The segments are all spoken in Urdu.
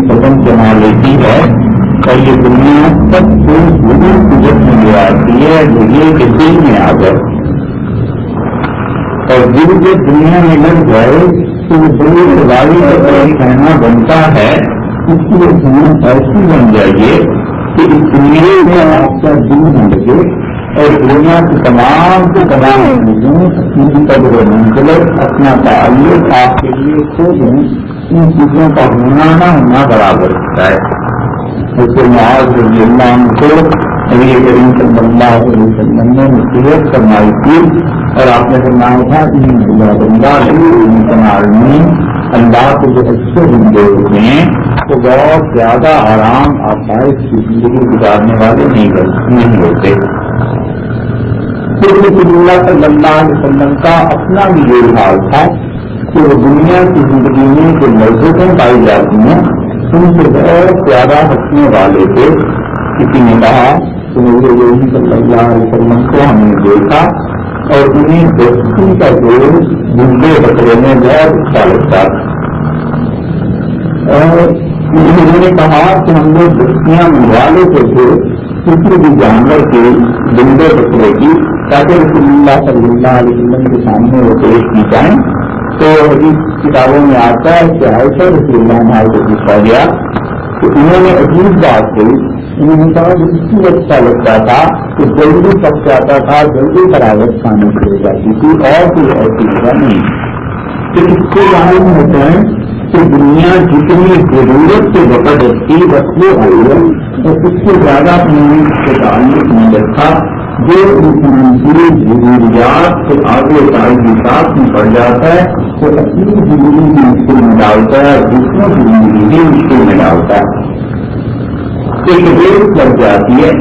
قدم جما لیتی ہے اور یہ دنیا سب کو بری قدرت میں لے آتی ہے جو یہ کہ دل میں آ گئے اور دل جو دنیا میں لگ جائے تو وہ بڑی سواری کا کہنا بنتا ہے اس کی دنیا ایسی بن جائیے کہ اس دنیا میں آپ کا دل نہ لگے اور دنیا کی تمام سے تمام چیزوں اپنی قدر و منزلت اپنا تعلق آپ کے لیے خود ان چیزوں کا ہونا نہ ہونا برابر ہوتا ہے جیسے معاذ رضی اللہ عنہ کو نبی کریم صلی اللہ علیہ وسلم نے نصیحت فرمائی تھی اور آپ نے فرمایا تھا اللہ کو جو اچھے بندے ہوتے ہیں تو بہت زیادہ آرام آسائش کی زندگی گزارنے والے نہیں ہوتے. رسول اللہ صلی اللہ علیہ وسلم کا اپنا بھی یہ حال تھا کہ وہ دنیا کی زندگی میں جو لذتیں پائی جاتی ہیں ان سے بہت زیادہ ہٹنے والے تھے. کسی نے کہا کہ میرے یہی صلی اللہ علیہ وسلم کو ہم نے دیکھا اور انہیں دوستی کا جوڑ بندے بکرے میں بہت اچھا لگتا تھا اور انہوں نے کہا کہ ہم لوگ دستیاں منگوا لیتے تھے کسی بھی جانور کے بندے بکرے کی تاکہ رسول اللہ صلی اللہ علیہ وسلم کے سامنے وہ پیش کی جائیں. تو حدیث کتابوں میں آتا ہے کہ عائشہ رضی اللہ عنہا کو پوچھا گیا تو انہوں نے عجیب بات کہی. انہوں نے کہا کہ اس کی اچھا لگتا تھا کہ جلدی پک جاتا تھا جلدی فراغت کھانے کے لیے جاتی تھی اور کوئی ایسی جگہ نہیں. تو اس کے معلوم ہوتا ہے کہ دنیا جتنی ضرورت سے زبردستی وسلے آئی ہے اور اس سے زیادہ انہوں نے اس کے تعلق نہیں رکھا جو انسان کی ضروریات سے آگے تعلقات میں پڑ جاتا ہے تو اپنی زندگی کی مشکل میں ڈالتا ہے دوسروں کی زندگی بھی مشکل میں ڈالتا ہے. ایک ریس لگ جاتی ہے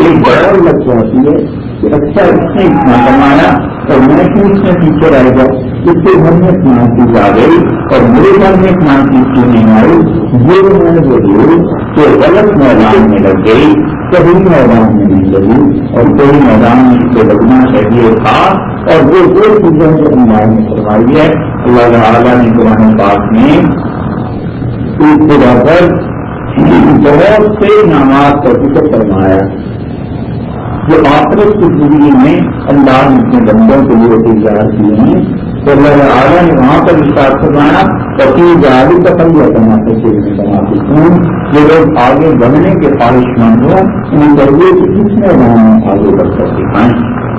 ایک ڈر لگ جاتی ہے کہ اچھا اس نے اتنا کمایا اور میں کیوں اس میں پیچھے رہ گیا اس کے گھر میں اتنا چیز آ گئی اور میرے گھر میں اتنا چیز کیوں نہیں آئی. یہ میں نے ضرور کہ غلط میدان میں لگ گئی کبھی میدان میں نہیں لگی اور کوئی میدان میں اس سے لگنا چاہیے تھا اور وہ دو چیزوں کو اللہ نے فرمائی ہے. اللہ تعالیٰ نے قرآن پاک میں اس جگہ پر بہت سے انعامات کا ذکر فرمایا جو آخرت کی زندگی میں اللہ نے اپنے بندوں کے لیے تیار کیے ہیں. تو اللہ تعالیٰ نے وہاں پر ارشاد فرمایا کبھی جاری کا پل یا کماتے ہوں جو لوگ آگے بڑھنے کے خواہش مند ہوں انہیں چاہیے کہ کس میدان میں آگے بڑھ کر دکھائیں.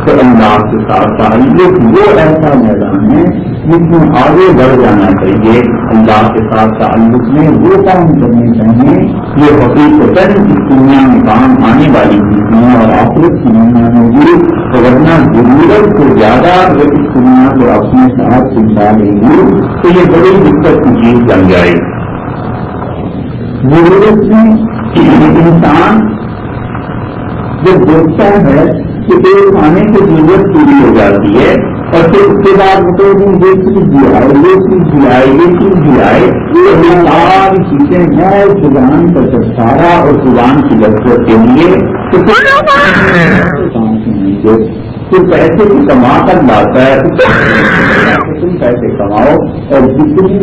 تو اللہ کے ساتھ تعلق وہ ایسا میدان ہے جس میں آگے بڑھ جانا چاہیے. اللہ کے ساتھ تعلق میں وہ کام کرنے چاہیے جو حقیقت اس دنیا میں کام آنے والی چیزیں اور آخرت کی دنیا میں بھی ورنہ ضرورت سے زیادہ اگر اس دنیا کو اپنے ساتھ سمجھا لیں گی تو یہ بڑی دقت کی چیز بن جائے. ضرورت میں انسان جب دیکھتا ہے کہ ایک کھانے کی ضرورت پوری ہو جاتی ہے اور پھر اس کے بعد تو یہ چیز بھی آئے یہ چیز بھی آئے یہ چیز بھی آئے یہ ساری چیزیں ہیں زبان کا چھٹکارا اور زبان کی لذت کے لیے تو پیسے کی کما کر لاتا ہے تم پیسے کماؤ اور جتنی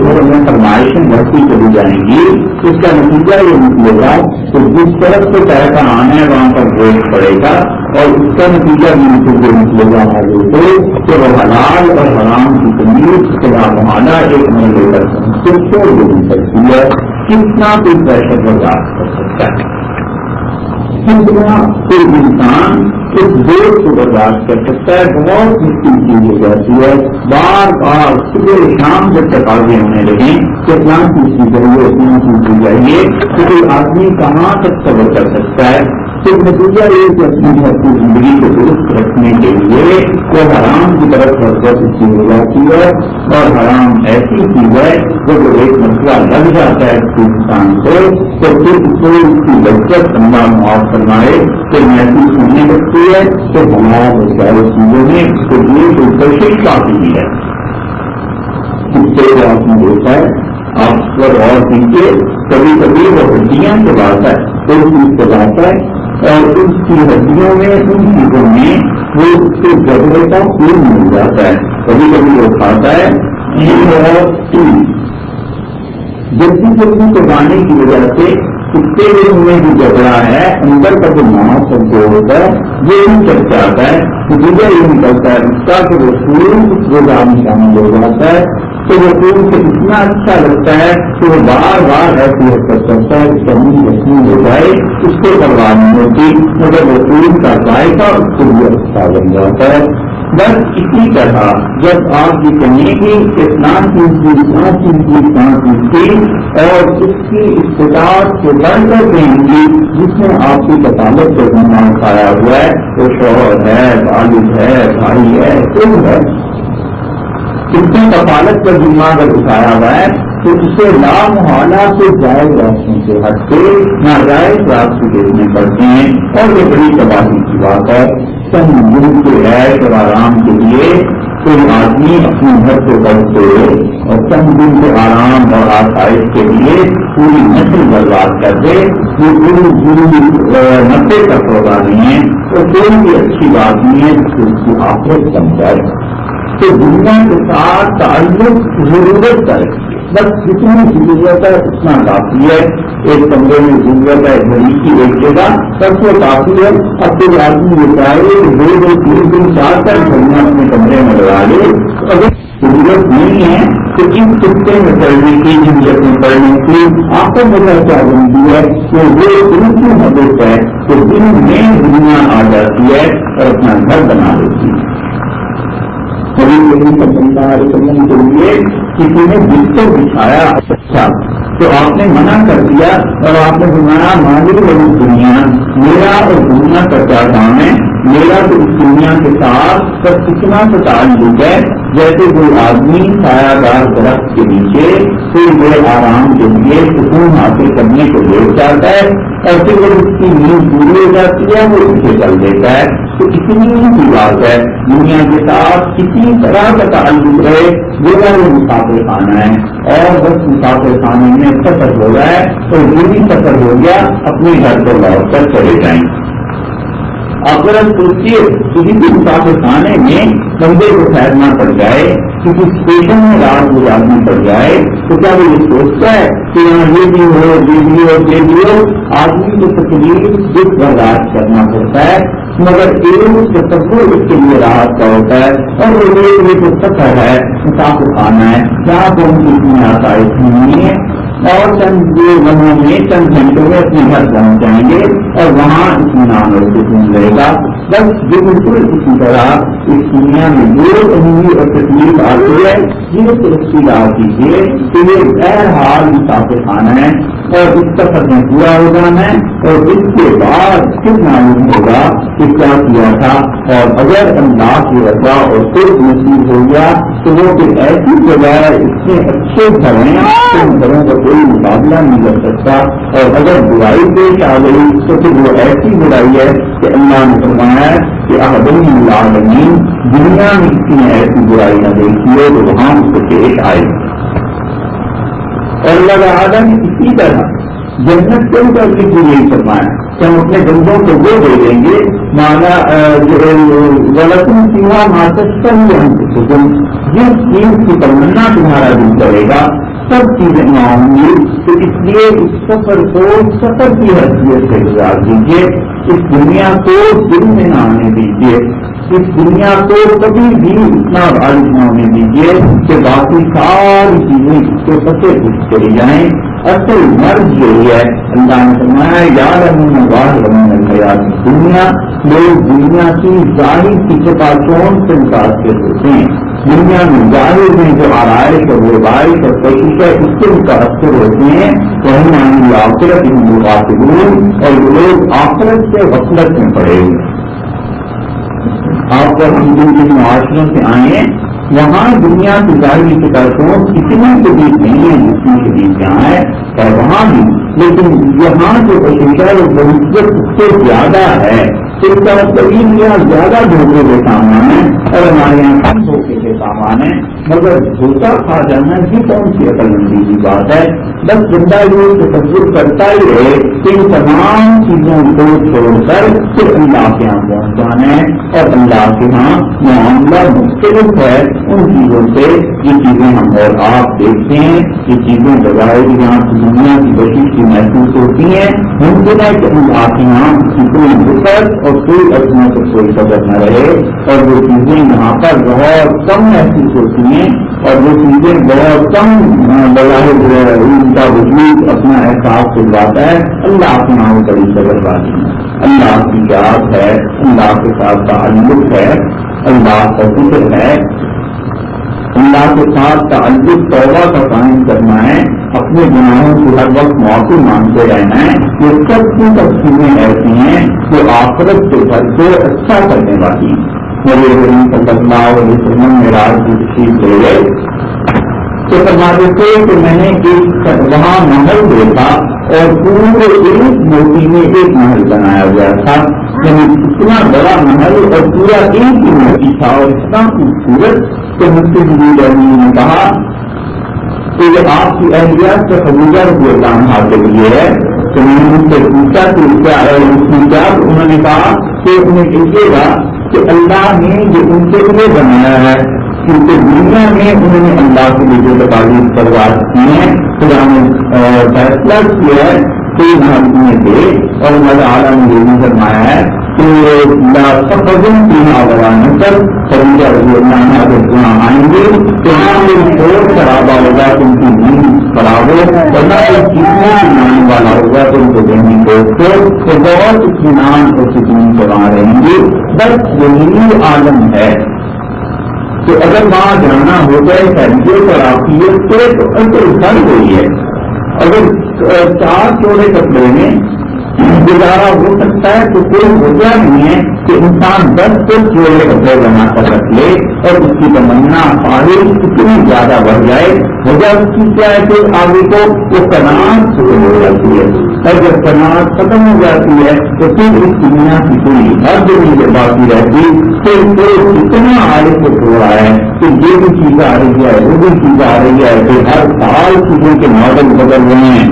گھر میں فرمائشیں بڑھتی چلی جائیں گی اس کا نتیجہ یہ نکلے گا کہ جس طرف سے پیسہ آنا ہے وہاں پر ریٹ پڑے گا اور اس کا نتیجہ یہ نکلے گا آگے سے کہ وہ حلال اور حرام کی تمیز کے معاملہ ایک مہینے پر صرف چھوڑ دینی سکتی ہے. کتنا کوئی پریشر برداشت کر سکتا ہے کتنا کوئی انسان اس دور کو برداشت کر سکتا ہے. بہت مشکل چیز ہو جاتی ہے بار بار صبح شام جب تقاضے ہونے لگیں کہ اتنا چیز کی چاہیے اتنا چیز کی چاہیے تو کوئی آدمی کہاں تک صبر کر سکتا ہے. تو نتیجہ یہ کہ اپنی زندگی کو درست رکھنے کے لیے وہ حرام کی طرف فرصت اس کی ہو جاتی ہے اور حرام ایسی چیز ہے جب ایک مسئلہ لگ جاتا ہے انسان کو تو پھر اس کی لذت اللہ معاف فرمائے کہ محسوس ہونے لگتی ہے تو ہمارا ساری چیزوں میں اس کے لیے کوئی کوشش کافی ہے. اس سے آپ نے دیکھا ہے آپ پر اور دیکھیے کبھی کبھی وہ ہڈیاں چلاتا ہے کوئی چیز چلاتا ہے اور اس کی ہڈیوں میں ان چیزوں میں وہ اس کے جذبے کا خون مل جاتا ہے. کبھی کبھی وہ کھاتا ہے جلدی جلدی کے گانے کی وجہ سے کتے میں جو جھگڑا ہے اندر کا جو ماحول جو ہوتا ہے یہ بھی چل جاتا ہے نتیجہ یہ نکلتا ہے اس کا کہ رسول اس روزہ میں شامل ہو جاتا ہے تو رسول سے اتنا اچھا لگتا ہے کہ وہ بار بار ایسی حرکت کرتا ہے کہ کمی رسول ہو جائے اس کو پرواہ نہیں ہوتی مگر رسول کا ذائقہ اس کو بھی اچھا بن جاتا ہے. بس اسی طرح جب آپ یہ کہیں گے کہ اسلام کی اور اس کی استطاعت سے بڑھ کر دیں گی جس میں آپ کی کفالت کا ذمہ اٹھایا ہوا ہے تو شوہر ہے والد ہے بھائی ہے کوئی ہے اس کی کفالت کا ذمہ اگر اٹھایا ہوا ہے تو اسے لامحالہ سے جائز راستوں سے ہٹ کے ناجائز راستے دیکھنے پڑتے ہیں اور یہ بڑی تباہی کی بات ہے. چند دن کے عیش اور آرام کے لیے کوئی آدمی اپنے گھر سے بڑھتے اور چند دن کے آرام اور آسائش کے لیے پوری نسل برباد کر دے یہ پوری 90 کا سودا نہیں ہے اور کوئی بھی اچھی بات نہیں ہے جس سے اس کی آخرت بن جائے. تو دنیا کے ساتھ تعلق ضرورت کا ہے بس جتنی ضرورت ہے اتنا کافی ہے. ایک کمرے میں ضرورت ہے گھڑی کی ایک جگہ سب سے کافی ہے. اب کوئی آدمی یہ چاہے کہ 2 3 دن 4 گھڑیاں اپنے کمرے میں لگا لے اگر ضرورت نہیں ہے تو ان خطے میں پڑھنے کی ضرورت میں پڑھنے کی آپ کو مجھے کیا بنتی ہے کہ وہ ان کی مدد ہے کہ دن میں دنیا آ جاتی ہے اور اپنا گھر بنا لیتی ہے. کبھی صلی اللہ علیہ وسلم کے لیے کسی نے بستر بچھایا اچھا تو آپ نے منع کر دیا اور آپ نے فرمایا مالک والی دنیا میرا اور دنیا کا کیا کام ہے. میرا تو اس دنیا کے ساتھ سب اتنا سا تعلق ہے جیسے کوئی آدمی سایہ دار درخت کے نیچے پھر وہ آرام کے لیے سکون حاصل کرنے کو لیٹ جاتا ہے اور پھر وہ اس کی نیند پوری ہو جاتی ہے وہ اسے چل دیتا ہے. تو اتنی سی بات ہے دنیا کے ساتھ کسی طرح کا تعلق رہے وہ مسافر خانہ ہے اور بس مسافر خانے میں سفر ہو رہا ہے تو یہ بھی سفر ہو گیا اپنے گھر کو لوٹ کر چلے جائیں. اگر ہم سوچیے کسی بھی مسافر خانے میں بندے کو ٹھہرنا پڑ جائے کسی اسٹیشن میں رات گزارنی پڑ جائے تو کیا وہ یہ سوچتا ہے کہ یہاں یہ بھی ہو یہ بھی ہو یہ بھی ہو. آدمی کو تکلیف دکھ برداشت کرنا پڑتا ہے مگر ایک تصور اس کے لیے راحت کا ہوتا ہے اور وہ ایک سفر ہے مسافر خانہ ہے جہاں پر ان کی اتنی آسائش نہیں ہے اور چند لمحوں میں چند گھنٹوں میں اپنے گھر پہنچ جائیں گے اور وہاں اطمینان اور سکون رہے گا. بس بالکل اسی طرح اس دنیا میں جو امید اور تکلیف آتی ہے یہ اختیار کیجیے کہ یہ بہرحال مسافر خانہ ہے اور اس سفر میں پورا ہو جانا ہے اور اس کے بعد پھر معلوم ہوگا کہ کیا کیا تھا. اور اگر اللہ کی رضا اور صرف نصیب ہو گیا تو وہ پھر ایسی جگہ اتنے اچھے گھر ہیں کہ ان گھروں کا کوئی مقابلہ نہیں کر سکتا. اور اگر برائی پیش آ گئی تو پھر وہ ایسی برائی ہے کہ اللہ نے فرمایا ہے کہ احدن العالمین دنیا میں کسی نے ایسی برائی نہ دیکھی ہے تو وہاں اس کو پیش آئے. اور اللہ تعالیٰ نے اسی طرح جنت کے اوپر بھی یہی فرمایا کہ ہم اپنے بندوں کو وہ دے دیں گے مانا غلطوں سیوا ماتشتہ ہی ہم جس چیز کی تمنا تمہارا دل کرے گا سب چیزیں نہ ہوں گی. تو اس لیے اس سفر کو سفر کی حیثیت سے گزار دیجیے. اس دنیا کو دل میں نہ آنے دیجیے. اس دنیا کو کبھی بھی اتنا غالب نہ ہونے دیجیے کہ باقی ساری چیزیں اس کے پتے کچھ چلی جائیں. اصل مرض یہی ہے اللہ نے فرمایا یار حیات دنیا لوگ دنیا کی ظاہر کی چپاچون سے متاثر ہوتے ہیں. دنیا میں ظاہر میں جو آرائش اور روایت اور کوشش ہے اس سے متاثر ہوتے ہیں تو ہم آخرت اور لوگ آخرت سے غفلت میں پڑے ہوئے. آپ پر ہم جن معاشروں سے آئے ہیں وہاں دنیا کی ظاہری کتابوں اتنی شدید نہیں ہے جتنی شدید یہاں ہے اور وہاں بھی لیکن یہاں جو کوشش ہے وہ بہت اس سے زیادہ ہے. اس کا مطلب یہاں زیادہ دھوکے کے سامان ہے اور ہمارے یہاں کم دھوکے کے سامان ہے. مگر دھوکہ کھا جانا یہ کون سی عقل مندی کی بات ہے؟ بس زندہ یہ تصور کرتا ہی رہے کہ ان تمام چیزوں کو چھوڑ کر پھر اللہ کے یہاں پہنچ جانا ہے، اور اللہ کے یہاں معاملہ مختلف ہے ان چیزوں سے یہ چیزیں ہم اور آپ دیکھتے ہیں، یہ چیزیں بظاہر یہاں دنیا کی بشی کی محسوس ہوتی ہیں، ممکن ہے کہ اللہ کے یہاں کوئی دقت اور کوئی عظمت اور کوئی قدر نہ رہے، اور وہ چیزیں یہاں پر بہت کم محسوس ہوتی ہیں، اور وہ چیزیں بہت کم بظاہر ان کا وجود اپنا احساس کرواتا ہے۔ اللہ کے نام بڑی قدر والی ہے، اللہ کی یاد ہے، اللہ کے ساتھ تعلق ہے، اللہ کا ذکر ہے، اللہ کے ساتھ تعلق توبہ کا قائم کرنا ہے، اپنے گناہوں سے ہر وقت معافی مانگتے رہنا ہے۔ یہ سب کی سب چیزیں ایسی ہیں جو آخرت کے گھر کو اچھا کرنے والی ہیں۔ نبی کریم صلی اللہ علیہ وسلم معراج کی تشریف لے گئے تو فرماتے تھے کہ میں نے ایک وہاں محل دیکھا اور پورے ایک موتی میں ایک محل بنایا گیا تھا، یعنی اتنا بڑا محل اور پورا ایک ہی موتی تھا اور اتنا خوبصورت کہ مفتی جلیل امین نے کہا کہ یہ آپ کی اہلیت سے خدیجہ رضی اللہ عنہا کے لیے ہے۔ تو میں نے ان سے پوچھا کہ کیا ہے اس میں کیا؟ انہوں نے کہا کہ انہیں کہیے گا کہ اللہ نے یہ ان کے لیے بنایا ہے، کیونکہ دنیا میں انہوں نے اللہ کے لیے جو تقاضی پرواز کی ہیں خدا نے فیصلہ کیا ہے کہ محل دے، اور اللہ اعلیٰ نے یہ بھی فرمایا ہے کہ نسل خدیجہ رضی اللہ عنہا جب یہاں آئیں گے تو یہاں شور خرابہ ہوگا تو ان کی نیند خراب ہو، ورنہ کوئی چیزیں بنانے والا ہوگا تو ان کو دینے کو بہت اطمینان اور سکون سے وہاں رہیں گے۔ بس یہی عالم ہے کہ اگر وہاں جانا ہو جائے تربیت اور عافیت سے تو اصل فرق ہوئی ہے۔ اگر 4 جوڑے کپڑے میں گزارا ہو سکتا ہے تو کوئی وجہ نہیں ہے کہ انسان 10 جوڑے کپڑے بنا کر رکھ لے اور اس کی تمنا خواہش اتنی زیادہ بڑھ جائے۔ وجہ اس کی کیا ہے کہ آگے کو وہ قناعت ختم ہو جاتی ہے، اور جب قناعت ختم ہو جاتی ہے تو پھر اس دنیا کی کوئی ہر دن باقی رہتی، پھر اتنا آگے کو چھوڑا ہے کہ یہ بھی چیز آ رہی ہے، وہ بھی چیز آ رہی ہے، کہ ہر سال چیزوں کے ماڈل بدل رہے ہیں،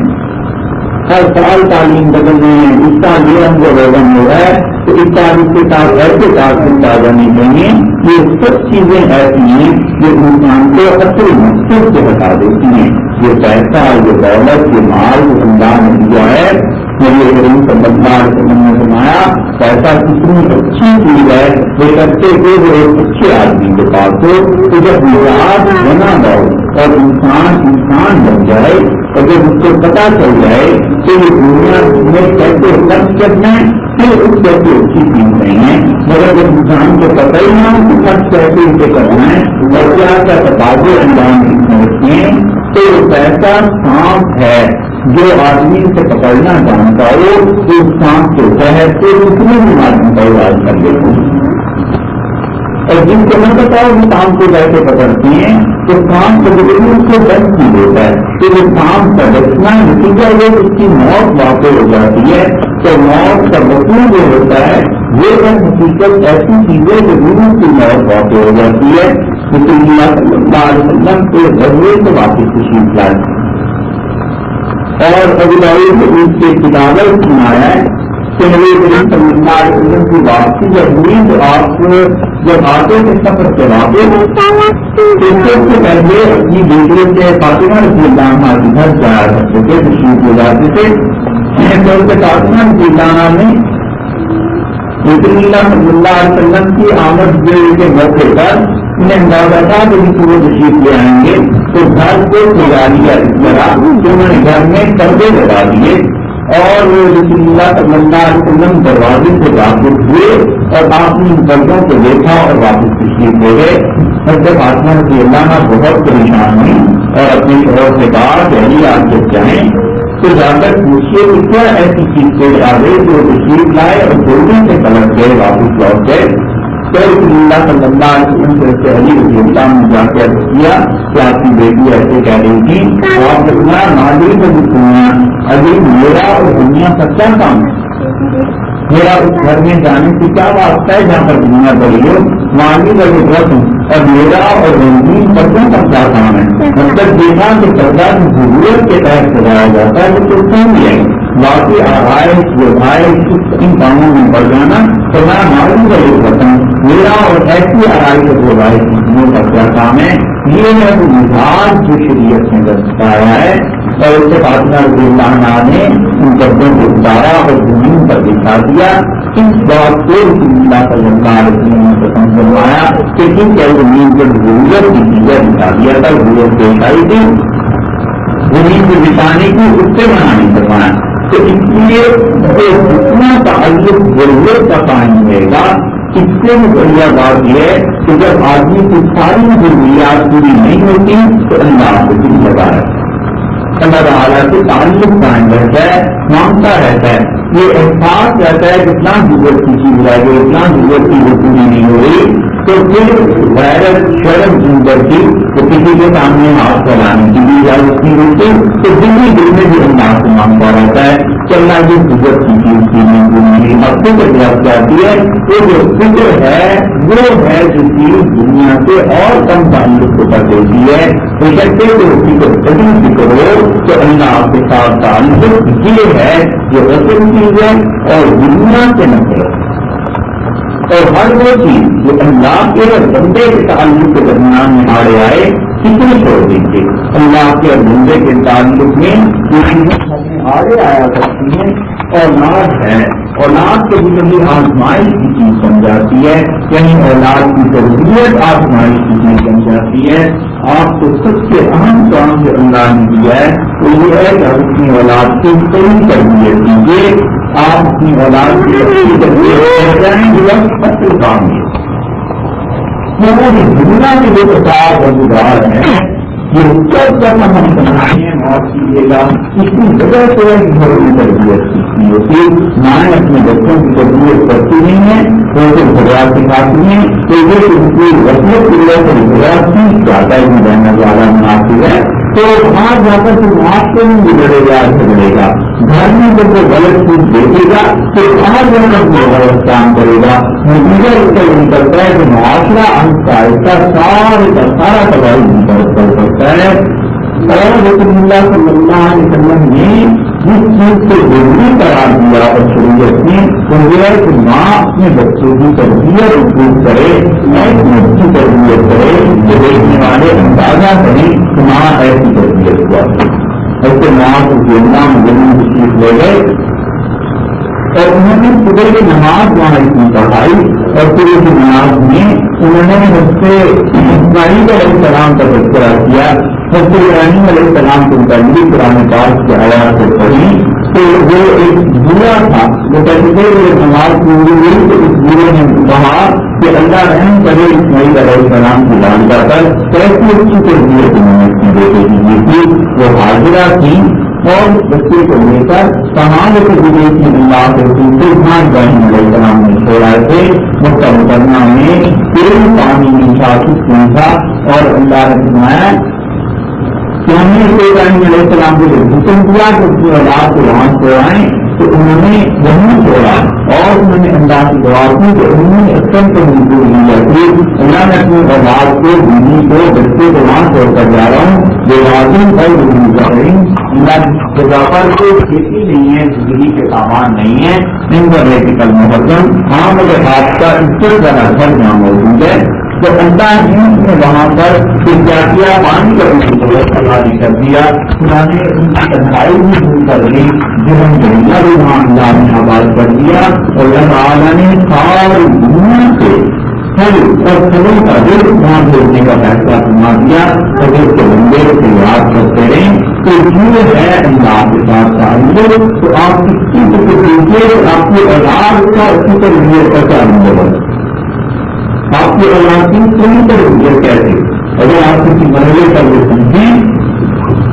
ہر سال تعلیم بدل رہے ہیں، اس کا یہ ہم جو روزن ہو رہا ہے تو اس تاریخ کے ساتھ ایسے تعلق آ جانے چاہیے۔ یہ سب چیزیں ایسی ہیں جو انسان کو اصل مقصد سے ہٹا دیتی ہیں۔ یہ پیسہ، یہ دولت، یہ مال جو اللہ نے دیا ہے، نبی کریم صلی اللہ علیہ وسلم نے فرمایا پیسہ کتنی اچھی چیز ہے، ایک اچھے کو جو ایک اچھے آدمی کے پاس ہو تو جب مزاج بنا دو اور انسان بن جائے اور جب اس کو پتا چل جائے کہ یہ دنیا میں کیسے خرچ کرنا ہے پھر اس کیسے اچھی چیز نہیں ہے، مگر جب انسان کو پتہ ہی نہ ہو کہ خرچ کیسے اسے کرنا ہے اور کیا کیا تقاضے انجام رکھتے ہیں تو پیسہ سانپ ہے جو آدمی سے پکڑنا جانتا ہو تو اس سانپ کے تحت سے کتنے بھی آدمی کا علاج کر لیتے ہیں، اور جن کو نہ پتا وہ سانپ کو کیسے پکڑتے ہیں تو سانپ کو اس کو ڈس نہیں دیتا ہے کہ وہ سانپ کا ڈسنا نتیجہ یہ اس کی موت واقع ہو جاتی ہے۔ تو موت کا وصول جو ہوتا ہے یہ حقیقت ایسی چیزیں جو روح کی موت واقع ہو جاتی ہے، رسول اللہ صلی اللہ علیہ وسلم کے ذریعے سے واپس تشریف لائے اور ابو داؤد نے اس کی کتابت سنایا ہے کہ نبی کریم صلی اللہ علیہ وسلم کی واپسی جب ہوئی تو آپ جب آتے تھے سفر سے واپس سب سے پہلے اپنی بیٹی سے فاطمہ رضی اللہ عنہا کے گھر جایا کرتے تھے، تشریف لے جاتے تھے۔ فاطمہ رضی اللہ عنہا نے رسول اللہ صلی اللہ علیہ وسلم کی آمد کے موقع پر انہیں اندازہ تھا کہ وہ تشریف لے آئیں گے تو گھر کو سجا لیا اس طرح کہ انہوں نے گھر میں پردے لگا دیے اور رسول اللہ صلی اللہ علیہ وسلم دروازے سے داخل ہوئے اور آپ نے ان پردوں کو دیکھا اور واپس تشریف لے گئے۔ حضرت فاطمہ رضی اللہ عنہا بہت پریشان ہوئی اور اپنے شوہر سے کہا کہ علی آپ جب جائیں تو جا کر پوچھیے کہ کیا ایسی چیز پیش آ گئی جو تشریف لائے اور جلدی سے پلٹ گئے واپس لوٹ گئے۔ تو رسول اللہ صلی اللہ علیہ وسلم سے علی رضی اللہ نے جا کے عرض کیا کہ آپ کی بیٹی ایسے کہہ رہی تھی، آپ نے سنا مالی میں بھی سننا علی میرا اور دنیا کا کیا کام ہے، میرا اس گھر میں جانے کی کیا واسطہ ہے جہاں پر دنیا بڑی ہو، مالی کا جو رسم اور میرا اور رنگین پردوں کا کیا کام ہے؟ مطلب دیکھا کہ پردہ کی ضرورت کے تحت سجایا جاتا ہے تو کیوں بھی ہے باقی آرائش وائش ان کاموں میں بڑھ جانا تو میں معلوم کا یہ رسم میرا اور ایسی آرائش اور وائش چیزوں کا کیا کام ہے؟ یہ ہے وہ مزاج جو شریعت نے بتایا ہے اور اس سے فاطمہ رضی اللہ عنہا نے ان قدموں کو اتارا اور زمین پر دکھا دیا. اس بات کو رسول اللہ صلی اللہ علیہ وسلم نے پسند فرمایا کہ ان کے زمین پر ضرورت کی چیزیں دکھا دیا تھا، ضرورت پیش آئی تھی زمین کو بچانے کی، اس سے منع نہیں فرمایا. تو اس لیے جتنا تعلق ضرورت کا قائم رہے گا اس سے بھی بڑھیا بات یہ ہے کہ جب آدمی کی ساری ضروریات پوری نہیں ہوتی تو اللہ کو دل لگا ہے، اللہ تعالیٰ سے تعلق قائم رہتا ہے، مانگتا رہتا ہے، یہ احساس رہتا ہے کہ اتنا ضرورت کی چیز رہ گئی، اتنا ضرورت کی وہ پوری نہیں ہو رہی تو پھر غیرت شرم اندر کی تو کسی کے سامنے ہاتھ پھیلانے کی بھی اجازت نہیں ہوتی. تو دل میں بھی اللہ سے مانگتا رہتا ہے کہ اللہ کی ضرورت کی چیز کی نہیں پوری اب فکر جب جاتی ہے تو جو فکر ہے وہ ہے جو چیز دنیا سے اور کم تعلق کو کر دیتی ہے. بشرطے تو فکر کبھی فکر ہو تو اللہ کے ساتھ تعلق یہ ہے جو رسم چیز ہے اور دنیا سے نہ کرو. اور ہر وہ چیز جو اللہ کے اور بندے کے تعلق کے درمیان میں آڑے آئے کتنے چھوڑ دیجیے. اللہ کے اور بندے کے تعلق میں جو چیزیں آڑے آیا کرتی ہیں اولاد ہے، اولاد کے بھی آزمائش کی چیز بن جاتی ہے، یعنی اولاد کی ضروریت آزمائش کی چیز بن جاتی ہے. آپ کو سب سے اہم کام جو اللہ نے دیا ہے وہ یہ ہے کہ آپ اپنی اولاد کی صحیح تربیت کیجیے. آپ اپنی اولاد کی اچھی تربیت کر جائیں گے اصل کام ہے. دنیا کے جو کتاب اور گزار ہیں یہ سب کرنا ہم بنائیں معاف کیجیے گا. اس کی وجہ سے گھروں کی تربیت سیکھنی ہوتی، مائیں اپنے بچوں کی تربیت کرتی نہیں ہیں تو اسے جھگڑا سکھاتی ہیں تو یہ ان کی رسمت کی وجہ سے جھگڑا سیکھ جاتا ہے جانا زیادہ مناسب ہے. تو وہاں جا کر تو معاشرے میں بگڑے گا جھگڑے گا، گھر میں جب وہ غلط چیز دیکھے گا تو وہاں جا کر وہ غلط کام کرے گا. نتیجہ اس کا یہ نکلتا ہے کہ معاشرہ آہستہ سارے کا سارا تباہی منتخب کر سکتا ہے. اور رسول اللہ صلی اللہ علیہ وسلم نے جس چیز کو ضروری قرار دیا اور شریعت نے وہ ہے کہ ماں اپنے بچوں کی تربیت امپروو کرے، ایسی اچھی تربیت کرے کہ دیکھنے والے اندازہ کریں کہ ماں ایسی تربیت ہوا. ایسے ماں کو جیلنا مجھے تشریف لے گئے اور انہوں نے صبح کی نماز وہاں اتنی پڑھائی اور صبح کی نماز میں انہوں نے مجھ سے اسماعیل علیہ السلام کا تذکرہ کیا. حضرت ابراہیم علیہ السلام کو پہلی قرآن پاک کی آیات سے پڑھی تو وہ ایک برا تھا، وہ کہتے تھے کہ نماز پوری ہوئی تو اس برے نے کہا کہ اللہ رحم کرے اسماعیل علیہ السلام کی والدہ پر کیسی اچھی تربیت انہوں نے اپنے بیٹے کی دی تھی. وہ حاضرہ تھی اور بچے کو لے کر تمام تجربے کی اللہ کے رسول ابراہیم علیہ السلام نے چھوڑائے تھے. مکہ مکرمہ میں تیل پانی میں شاخص نہیں تھا اور اللہ نے فرمایا کہ ہم نے ابراہیم علیہ السلام کو حکم دیا کہ اس کی اولاد کو وہاں چھوڑائیں تو انہوں نے وہیں چھوڑا اور انہوں نے اللہ کی دعا کی کہ انہوں نے اکثر کو مجبور لیا کہ اللہ نے اپنی اولاد کو بیوی کو بچے کو وہاں چھوڑ کر جا رہا ہوں جو لازم ہے اللہ کی جگہ پر کوئی کھیتی نہیں ہے، بجلی کے سامان نہیں ہے، انٹرنیٹیکل محرم. ہاں مگر آپ کا اس سے زیادہ گھر جہاں موجود ہے تو اللہ نے وہاں پر کیا کیا پانی کا بھی کر دیا. انہوں نے ان کی تنہائی بھی دور کر دی جو ہم دنیا بھی وہاں اللہ نے آباد کر دیا اور اللہ تعالیٰ نے ساری دنیا سے پھل اور پھلوں کا دل وہاں بھیجنے کا فیصلہ فرما دیا. اگر اس کے بندے سے یاد کرتے رہیں تو یہ ہے اللہ کے ساتھ تعلق تو آپ کس چیز کو دیکھیے آپ کی اولاد کا اسی تربیت کا کیا مطلب ہے. آپ کی اولاد کی صحیح تربیت کیسے اگر آپ کسی مرحلے پر وہ سمجھیں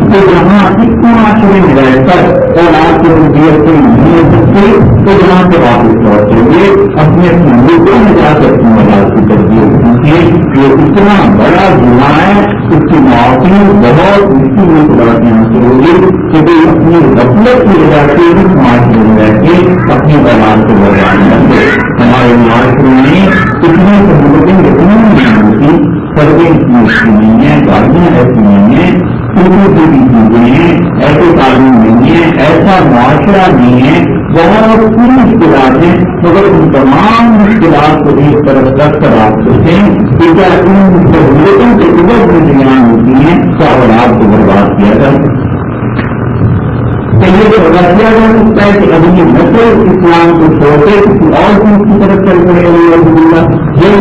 تو جہاں اس معاشرے میں رہ کر اولاد کی تربیت سے نہیں ہو سکتی تو جہاں سے واپس لوٹیں گے اپنے ملکوں میں جا کر اپنی اولاد کی تربیت کیجیے. یہ اتنا بڑا جمعہ ہے اس کی معافی بہت مشکل میں حاصل ہوگی کہ اپنی غفلت کی وجہ سے اس معاشرے میں رہ کے اپنی اولاد کو بڑھانے ہمارے معاشرے میں اتنی سہولتیں اتنی نہیں ہوتی، سڑکیں اتنی اچھی نہیں ہیں، گاڑیاں ایسی نہیں ہیں، ٹوٹی چیزیں ہیں، ایسے تعلیم نہیں ہے، ایسا معاشرہ نہیں ہے، بہت سی مشکلات ہیں، مگر ان تمام مشکلات کو ایک طرف رکھ کر آپ سوچیں کہ کیا ان سہولتوں کے عبد میں بیان ہوتی ہیں کیا اولاد کو برباد کیا جائے؟ یہ تو ادا کیا جا سکتا ہے کہ ابھی یہ نسل اسلام کو چھوڑ کے کسی اور چیز کی طرف چل پڑے یہ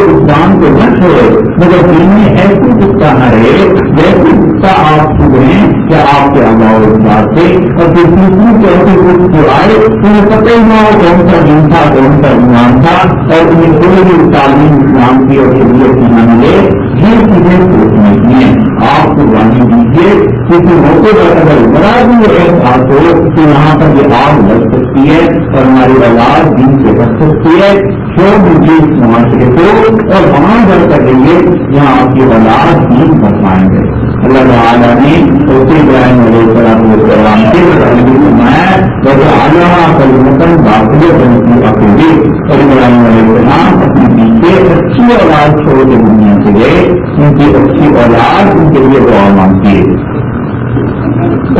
اسلام کو نہ چھوڑے، مگر دین میں ایسی کتا نہ رہے جیسے کتا آپ چھوڑیں یا آپ کے آبا و اجداد سے، اور پھر تیسری چوتھی کچھ جو آئے انہیں پتہ ہی نہ ہو کون سا دین تھا کون سا ایمان تھا، اور انہیں کوئی بھی تعلیم اسلام کی اور شریعت کی نہ ملے، یہ چیزیں سوچنے کی ہیں۔ آپ قربانی دیجیے کسی موقع پر اگر بڑا بھی احساس ہو کہ یہاں پر یہ آگ لگ سکتی ہے اور ہماری اولاد دین سے بچ سکتی ہے، چھوڑ دیجیے اس معاشرے کو اور وہاں جا کر رہیے جہاں آپ کی اولاد دین بچائیں گے۔ اللہ تعالیٰ نے ابراہیم علیہ السلام کے متعلق فرمایا وجہ اعلیٰ کلمتاً باقیہ بنتی اکیلے، اور ابراہیم علیہ السلام اپنے پیچھے اچھی اولاد چھوڑ کے دنیا سے گئے، ان کی اچھی اولاد ان کے لیے دعا مانگتی ہے۔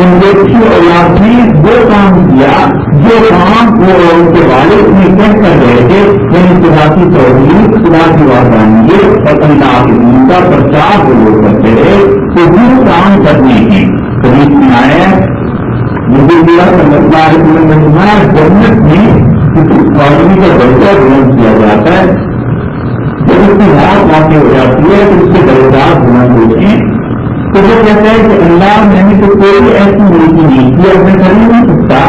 ان کی اچھی اولاد نے وہ کام کیا جو کام وہ ان کے والد نے کہہ کر رہے تھے، یعنی خدا کی توحید، خدا کی وحدانیت اور اللہ کے دین کا پرچار وہ لوگ کرتے رہے، تو وہ کام کرنے ہیں۔ حدیث میں آیا نبی اللہ صلی اللہ علیہ وسلم نے فرمایا جنت میں کسی آدمی کا درجہ بلند کیا جاتا ہے، جب اس کی موت واقع ہو جاتی ہے تو اس کے درجات بلند ہوتے ہیں، تو وہ کہتا ہے کہ اللہ میں نے تو کوئی ایسی نیکی نہیں کی اب میں کر ہی نہیں سکتا،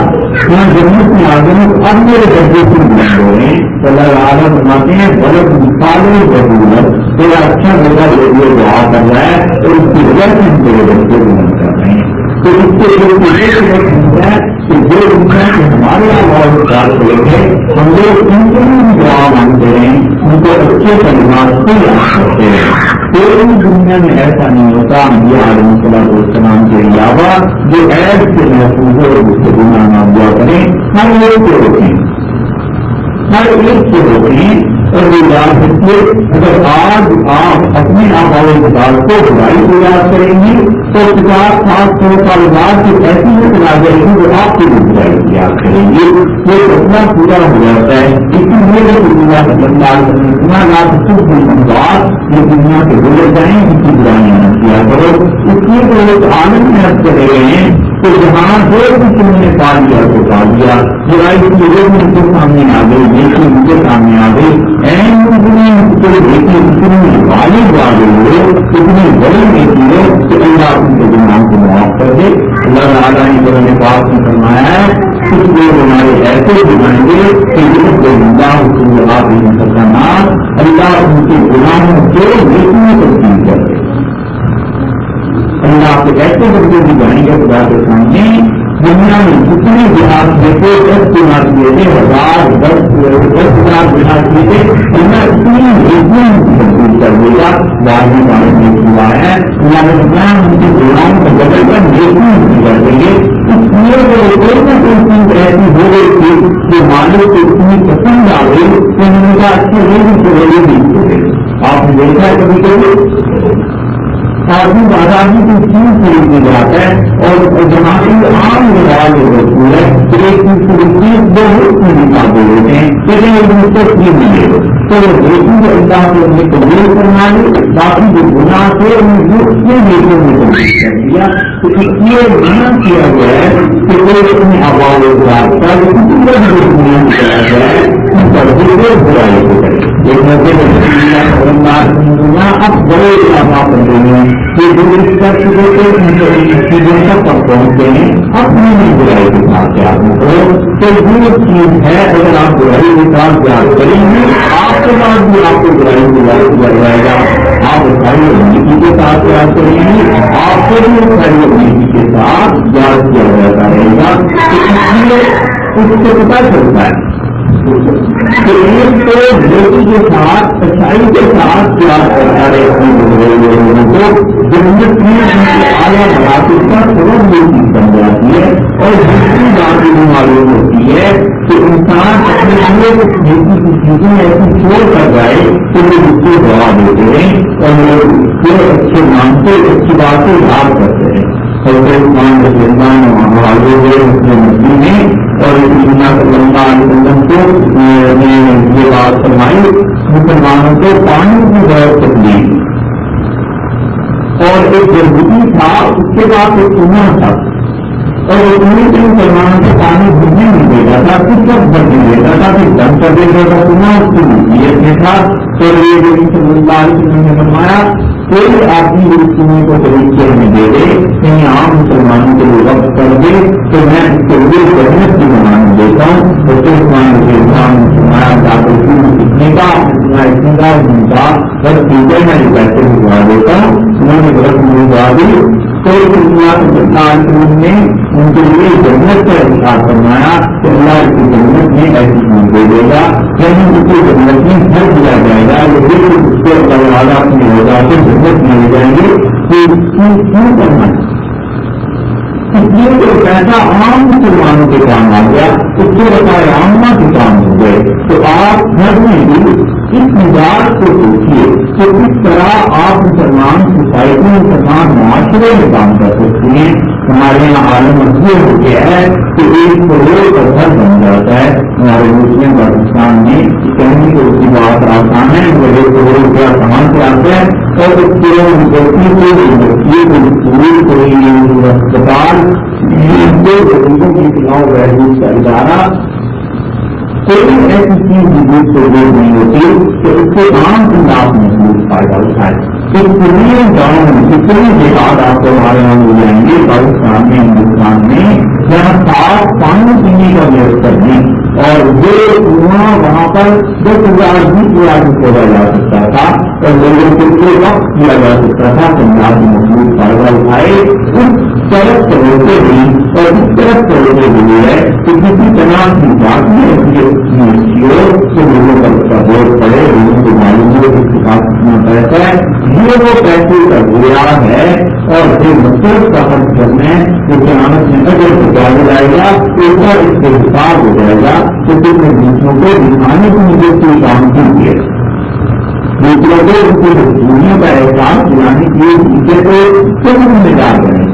یہاں جنت میں آ گئی اب میرے درجے سے بلند ہو رہے ہیں۔ تو اللہ تعالیٰ فرماتے ہیں غلط مثالیں ضرورت تیرا اچھا بیٹا جو دعا کر رہا ہے اور اس کی وجہ سے ہم تیرے درجے بلند کر رہے ہیں۔ تو اس کے لیے ہے کہ جو دنیا کے ہمارے آواز کار ہوئے تھے ہم لوگ ان کے لیے بھی دعا مانگتے ہیں، ان کو اچھے کلمات کو یاد کرتے ہیں۔ کوئی دنیا میں ایسا نہیں ہوتا انبیاء علیہ السلام کے علاوہ جو عیب سے محفوظ ہو اور اس سے گناہ نہ ہوا کریں، ہر ایک کو روکیں، ہر ایک سے روکیں۔ اور وہ یاد رکھیے اگر آج آپ اپنے آبا و اجداد کو برائی کو یاد کریں گے تو 50-100 سال بعد کی ایسی میں چلا جائے گی جو آپ کی بھی برائی کو یاد کریں گے، یہ سپنا پورا ہو جاتا ہے۔ اسی لیے دنیا کا بندار اتنا لاکھ بات یہ دنیا کے گزر جائیں ان کی برائیاں نہ کیا کرو، اس لیے وہ لوگ عالم میں اب چلے گئے ہیں تو جہاں جو کچھ انہوں نے پا لیا تو پا لیا، برائی کی وجہ میں ان کے سامنے آ گئی، دیکھی ان کے سامنے آ گئی، دیکھی اتنی غالب آ گئی ہو، اتنی بڑی دیکھی ہو کہ اللہ ان کے گناہوں کو معاف کر دے۔ اللہ تعالیٰ نے جو نے بات میں فرمایا ہے کچھ لوگ ہمارے ایسے بنائیں گے کہ اللہ اللہ ان کے گناہوں کو نیکی میں تبدیل کر دے۔ اللہ کے ایسے بندے بھی جائیں گے خدا کے سامنے دنیا میں جتنے جہاز دیتے 10 گنا کیے تھے 10,000 گنا کیے تھے، اللہ اتنی نیکیاں تبدیل کر دے گا۔ بعد میں بارے میں ہوا ہے اللہ نے بتایا ان کے گناہوں کو بدل کر نیکیاں کر دیں گے۔ اس لیے وہ کوئی نہ کوئی چیز ایسی ہو گئی تھی جو مالک کو اتنی پسند آ گئی کہ انہوں نے کہا اچھا یہ بھی چلے نہیں چلے۔ آپ نے دیکھا ہے کبھی کبھی آدمی آزادی کی چیز خریدنے جاتا ہے اور جہاں کی عام رواج ہوتی ہے ایک چیز کی چیز بہت سے نکالتے ہوتے ہیں لیکن ایک مستق چیز ملے تو وہ دیکھیں گے اللہ کو انہیں قبول کرنا ہے، باقی جو گناہ تھے انہیں دیکھنے میں تبدیل کر دیا۔ تو اس لیے منع کیا گیا ہے کہ کوئی اپنے آواز کا کسی طرح دنیا میں چلا گیا ہے ان پر بالکل برائی کو کرے۔ ایک موقع اب بڑے علاقہ بن رہے ہیں کہ جو اس کر چکے تھے چیزوں تک پر پہنچتے ہیں اپنی بھی برائی کے ساتھ یاد کرو۔ تو جو چیز ہے اگر آپ برائی کے ساتھ یاد کریں گے آپ کے بعد بھی آپ کو برائی کو یاد کیا جائے گا۔ آپ اچھائی اور نیکی کے ساتھ یاد کریں گے آپ کو بھی اچھائی اور نیکی کے ساتھ یاد کیا جاتا رہے گا۔ تو اس لیے اس سے پتہ چلتا ہے کہ ایک تو نیکی کے ساتھ اچھائی کے ساتھ یاد کرتا رہے اپنے لوگوں کو جنت میں اعلیٰ مراتب کا سبب یہ چیز بن جاتی ہے۔ اور دوسری بات یہ معلوم ہوتی ہوتی ہے کہ انسان اپنے اندر کچھ نیکی کی چیزیں ایسی چھوڑ کر جائے تو وہ اس کو دعا دیتے ہیں اور وہ اچھے مانتے اچھی باتیں یاد کرتے ہیں. عثمان رضی اللہ عنہ والے ہوئے اپنے مسجد میں اور صلی اللہ علیہ وسلم کو یہ بات فرمائی مسلمانوں کو پانی کی بہت تکلیف اور ایک جرگی تھا اس کے بعد ایک کنواں تھا اور وہ کنویں سے مسلمانوں کو پانی بھرنے نہیں دیتا تھا کچھ وقت بھر نہیں دیتا تھا پھر بند کر دیتا تھا کنواں اس کی ملکیت میں تھا. تو یہ صلی اللہ علیہ وسلم نے فرمایا کوئی آدمی اس کنویں کو طریقے میں دے دے کہیں عام مسلمانوں کے لیے وقت کر دے تو میں اس کے لیے جنت کی زمانت دیتا ہوں. تو سیکھنے کا اتنے کا بس ٹھیک ہے میں پیسے بھجوا دیتا ہوں. انہوں نے بہت بھجوا دی تو اللہ نے ان کے لیے جنت کا احساس فرمایا کہ اللہ کی جنت میں ایسی چیز دے دے گا یعنی اس کو جنت میں بھر دیا جائے گا لیکن اس کو اللہ اپنی وجہ سے جنت میں لے جائیں گے تو اس کی کیوں کرنا ہے. اس لیے تو پیسہ عام مسلمانوں کے کام آ گیا اس کے بتائے عامہ کے کام ہو گئے. تو آپ گھر میں بھی اس مزاج کو سوچیے کہ کس طرح آپ مسلمان سوسائٹی مسلمان معاشرے میں کام کر سکتے ہیں. ہمارے یہاں عالم یہ ہو گیا ہے کہ ایک کروڑ کا گھر بن جاتا ہے ہمارے مسلم پاکستان میں. کہیں تو اس کی بات آسان ہے وہ 1 کروڑ روپیہ سامان سے آتے ہیں اور اس کے کوئی اسپتال غریبوں کی چلاؤ بہبود کا ادارہ کوئی ایسی چیز وجود سے دور نہیں ہوتی کہ اس کے عام انداز میں محفوظ فائدہ اٹھائے. اتنے گاؤں اتنے دیہات آپ کو ہمارے یہاں مل جائیں گے پاکستان میں ہندوستان میں جہاں صاف پانی پینے کا میسر نہیں اور وہ کنواں وہاں پر 10,000 20,000 میں کھولا جا سکتا تھا اور لوگوں کو کوئی وقت کیا جا سکتا تھا کہ انداز میں محفوظ فائدہ اٹھائے. اس طرف سے ہوتے ہوئی اور اس طرف سے ہوتے ہوئے ہے کہ کسی طرح کی بات میں کہ لوگوں پر اس کا بوجھ پڑے لوگوں کو معلوم ہو کہ اس کے پاس کتنا پیسہ ہے یہ وہ پیسے کا گزار ہے اور پھر مقصد کا خرچ کرنا ہے جو قیامت میں اگر پہنچایا جائے گا ایک بار اس سے حساب ہو جائے گا تو پھر میں دوسروں کو دکھانے کی مجھے کوئی کام کیجیے دوسروں کو ان کی دنیا کا احساس دلانے کے لیے کو سب ذمہ دار بنے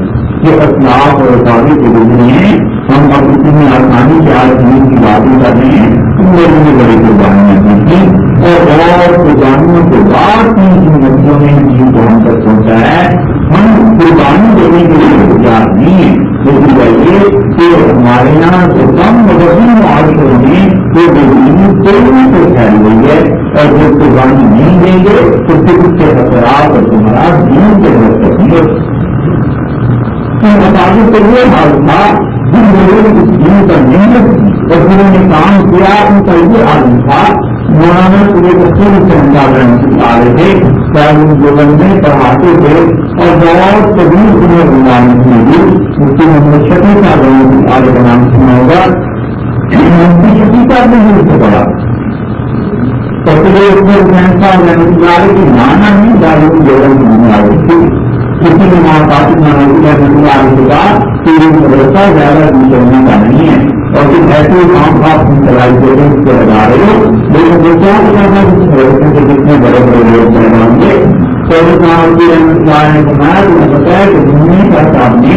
یہ اسلاف اور تعلیم کے گزرے ہیں. ہم اب اتنی آسانی سے آج دین کی باتیں کر رہے ہیں ان لوگوں نے بڑی قربانیاں دی تھیں اور قربانیوں کے بعد جن بچوں نے دین کو ہم تک پہنچا ہے ہم قربانی دینے کے لیے تیار نہیں ہیں. لیکن چاہیے کہ ہمارے یہاں جو کم مدد معاشروں میں وہ دینی تیزی سے پھیل گئی ہے اور جب قربانی نہیں دیں گے تو پھر اس کے اثرات اور تمہارا دین کے رہ سکیں گے. مطابق تو یہ حال تھا جن لوگوں نے اس دین پر محنت کی اور جنہوں نے کام کیا ان کا یہ عالم تھا. مولانا پورے بچے سے انداز آ رہے تھے چاہے لوگوں میں پڑھاتے تھے اور بہت طویل انہیں بنانے کے لیے مفتی محمد شفیع صاحب آگے کا نام سنا ہوگا. مفتی شفیع صاحب نے بھی اسے پڑھا تو پھر حسین صاحب رحمۃ اللہ کی مانا نہیں داروں لوگوں کی بنیاد تھی. کسی نے وہاں پاکستان کے بعد کہ یہ مدرسہ زیادہ چلنے کا نہیں ہے اور پھر ایسے کام آپ چلائی دیتے اس کو لگا رہے ہو لیکن وہ کیا کرنا مدرسے کے جتنے بڑے بڑے لوگ پیدا ہوں گے تو نے بتایا کہ دنیا کا صاحب نے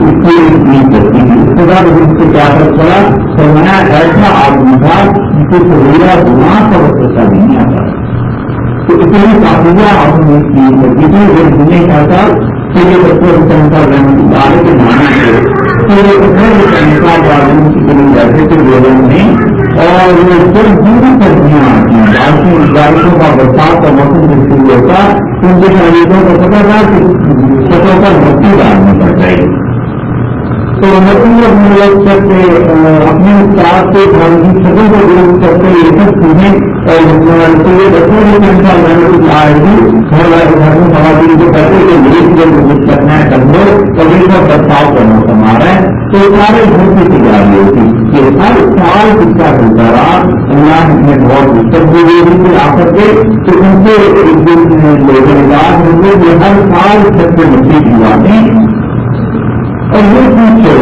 اس کی نیت کرتی تھی. اس کے بعد اس کو کیا فرق پڑا تو میں ایسا آدمی تھا جس کو سہولہ گناہ کا وقت نہیں آتا تو اس لیے کافیہ آپ نے کی دنیا کہتا کہ یہ بچوں کا رحمت اللہ کے مانا ہے کہ جیسے کہ لوگوں نے اور یہ صرف دوری سردیاں آتی ہیں باقی بارشوں کا برسات کا موسم جس سے ہوتا ان کے شاعروں کو پتا تھا کہ چھتوں پر مٹی ڈالنی پڑ جائے گی. تو مطلب لوگ کرتے اپنے استاد سے گھر کی چھتوں کو درست کرتے یہ سب چیزیں اور یہ بچوں نے سنسا محنت آئے گی گھر میں خواتین کو کہتے کہ میری کچھ کرنا ہے کر لو اور یہ سب برتاؤ کا موسم آ رہا ہے تو سارے گھر کی تیاری ہوتی یہ ہر سال قصہ چلتا رہا. اللہ نے بہت ڈسٹرب ہوئی آ کر کے تو ان سے ایک دن لوگ ہوں گے یہ ہر سال چھت پہ مٹی کی باتیں اور یہ چیز چھوڑ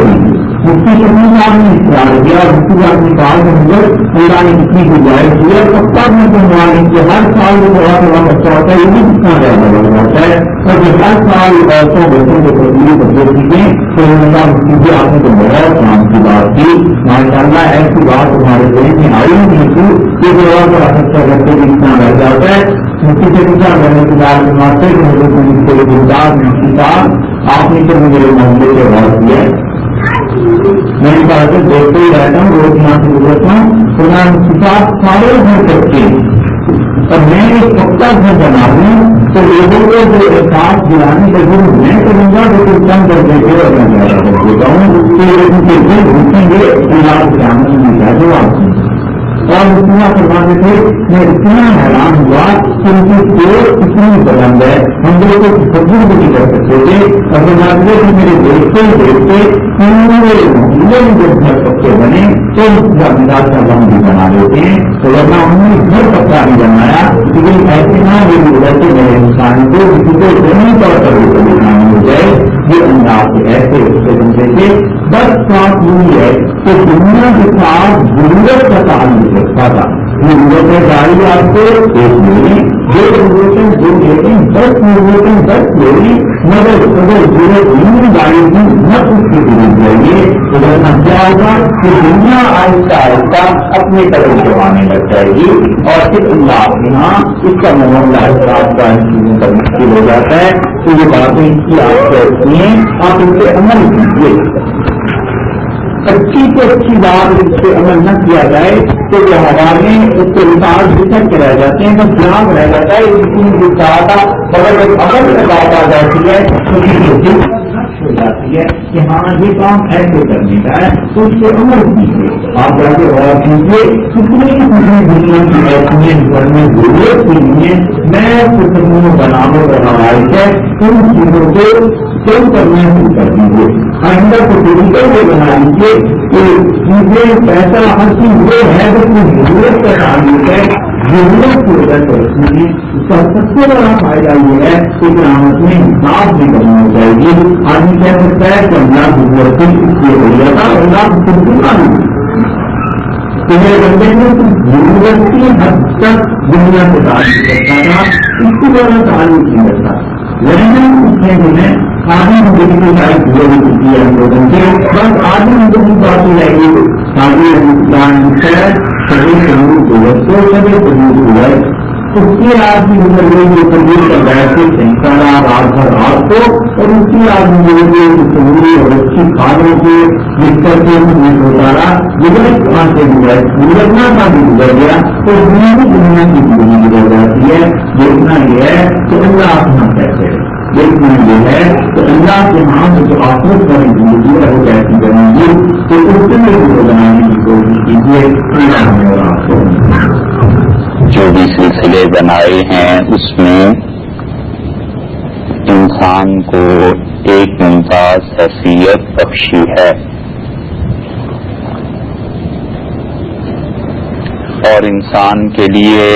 مفتی شفیع صاحب نے اختیار کیا اور مفتی صاحب نے کہا کہ مجھے اللہ نے کتنی گنجائش کی ہے تب تک میں کہوں کہ ہر سال جو تھوڑا بچہ ہوتا ہے یہ بھی کتنا زیادہ بڑا ہوتا ہے اور جو ہر سال عورتوں بچوں کو تبدیلی بچے سیکھیں تو مجھے آپ نے تو بہت کام کی بات کی ماشاء اللہ ایسی بات تمہارے ذہن میں آئی نہیں تھی کہ جو اور بڑا خرچہ کرتے بھی اتنا رہ جاتا ہے مفتی سے پوچھا کرنے کے بعد مارتے کہ مجھے گلدار مفتی صاحب آپ نے تو مجھے معاملے سے غور کیا میں نے کہا کہ دیکھتے ہی رہتا ہوں روز یہاں سے گزرتا ہوں خدا کتاب سارے گھر کرتے ہیں اور میں ایک پکا گھر بنا ہوں تو لوگوں کو جو احساس دلانے کا ضرور میں کروں گا تو پھر کم کر دیتے اور میں زیادہ کر دیتا ہوں کہ ان کے دل گھومیں گے اللہ کے سامنے میں کیا جواب دوں اور اتنا کروانے تھے میں اتنا حیران ہوا کہ ان کی دور اتنی بلند ہے ہم لوگ کو تصور بھی نہیں کر سکتے تھے اور بناتے کہ میرے دیکھتے ہی دیکھتے پورے محلے میں جب گھر پکے بنے تو مزاج کا غم بھی بنا لیتے ہیں تو ورنہ ہم نے گھر پکا نہیں بنایا لیکن ایسے نہ بھی رہتے میرے انسان کو کسی کو ذہنی طور پر بھی پریشانی ہو جائے یہ انداز کے ایسے رشتے بنتے تھے بس بات یہی ہے کہ دنیا کے ساتھ ضرورت کا تعلق رکھتا تھا ضرورت ہے گاڑی آپ کو ایک لے جو ضرورتیں دو لیکن 10 ضرورتیں 10 لے لی مگر اگر ضرورت نہیں گاڑی کی نہ اس کی ضرورت چاہیے تو ورنہ کیا ہوگا کہ دنیا آہستہ آہستہ اپنے قدم کروانے لگ جائے گی اور پھر اللہ کے یہاں اس کا معاملہ حساب کا چیزوں کا مشکل ہو جاتا ہے تو یہ باتیں اس کی آپ کہتی ہیں آپ ان پہ عمل کیجیے اچھی تو اچھی بات اس پہ عمل نہ کیا جائے تو جو ہمارے اس کے مثال بچر کے رہ جاتے ہیں بس جام رہ جاتا ہے اس کی چاہتا اگر ایک عمل سے بات آ جاتی ہے تو ہو جاتی ہے کہ ہاں یہ کام ایسے کرنے کا ہے تو اس پہ عمل کیجیے آپ جا کے غور کیجیے کتنی دنیا کی ایسی گھر میں ضرورت کے لیے میں کتنی بناوٹ اور روایت ہے ان چیزوں کو کم کرنا شروع کر دیجیے آئندہ کو طریقے سے بنا لیجیے کہ چیزیں پیسہ ہر چیز وہ ہے اس میں ضرورت کا تعلق ہے ضرورت کی وجہ سے رکھنی اس کا سب سے بڑا فائدہ یہ ہے کہ قیامت میں حساب بھی کرنا ہو جائے گی آدمی کہہ سکتا ہے کہ اللہ ضرورت اس لیے ہو گیا تھا اللہ خود بھی معلوم تو میرے بندے میں ضرورت کی حد تک دنیا سے تعلق رکھتا تھا اس کو بڑا تعلق نہیں رکھتا لیکن پوچھنے کو میں آدمی مجھے کی شاید ہوئے بھی چکی ہے ہم لوگوں کے بس آدمی مجھے کی بات ہو جائے گی شادی خیر سبھی شروع کو رکھو سبھی شروع ہو جائے اس کی آدمی گزر گئی جو تبدیل کر رہے تھے سنسارا رات بھر رات کو اور اس کی آدمی گزر گئی ضروری اور اچھی کھانوں کے جس کر کے اتارا گزر کہاں سے گزرے گزرنا کا بھی گزر گیا تو دنیا کی زندگی گزر جاتی ہے دیکھنا یہ ہے کہ اللہ اپنا کیسے ہے دیکھنا یہ ہے کہ اللہ کے نام جو آخرت والی زندگی ہے وہ کیسی بنے گی تو اس کے لیے بنانے کی کوشش کیجیے اللہ ہمیں اور آپ کو جو بھی سلسلے بنائے ہیں اس میں انسان کو ایک ممتاز حیثیت بخشی ہے اور انسان کے لیے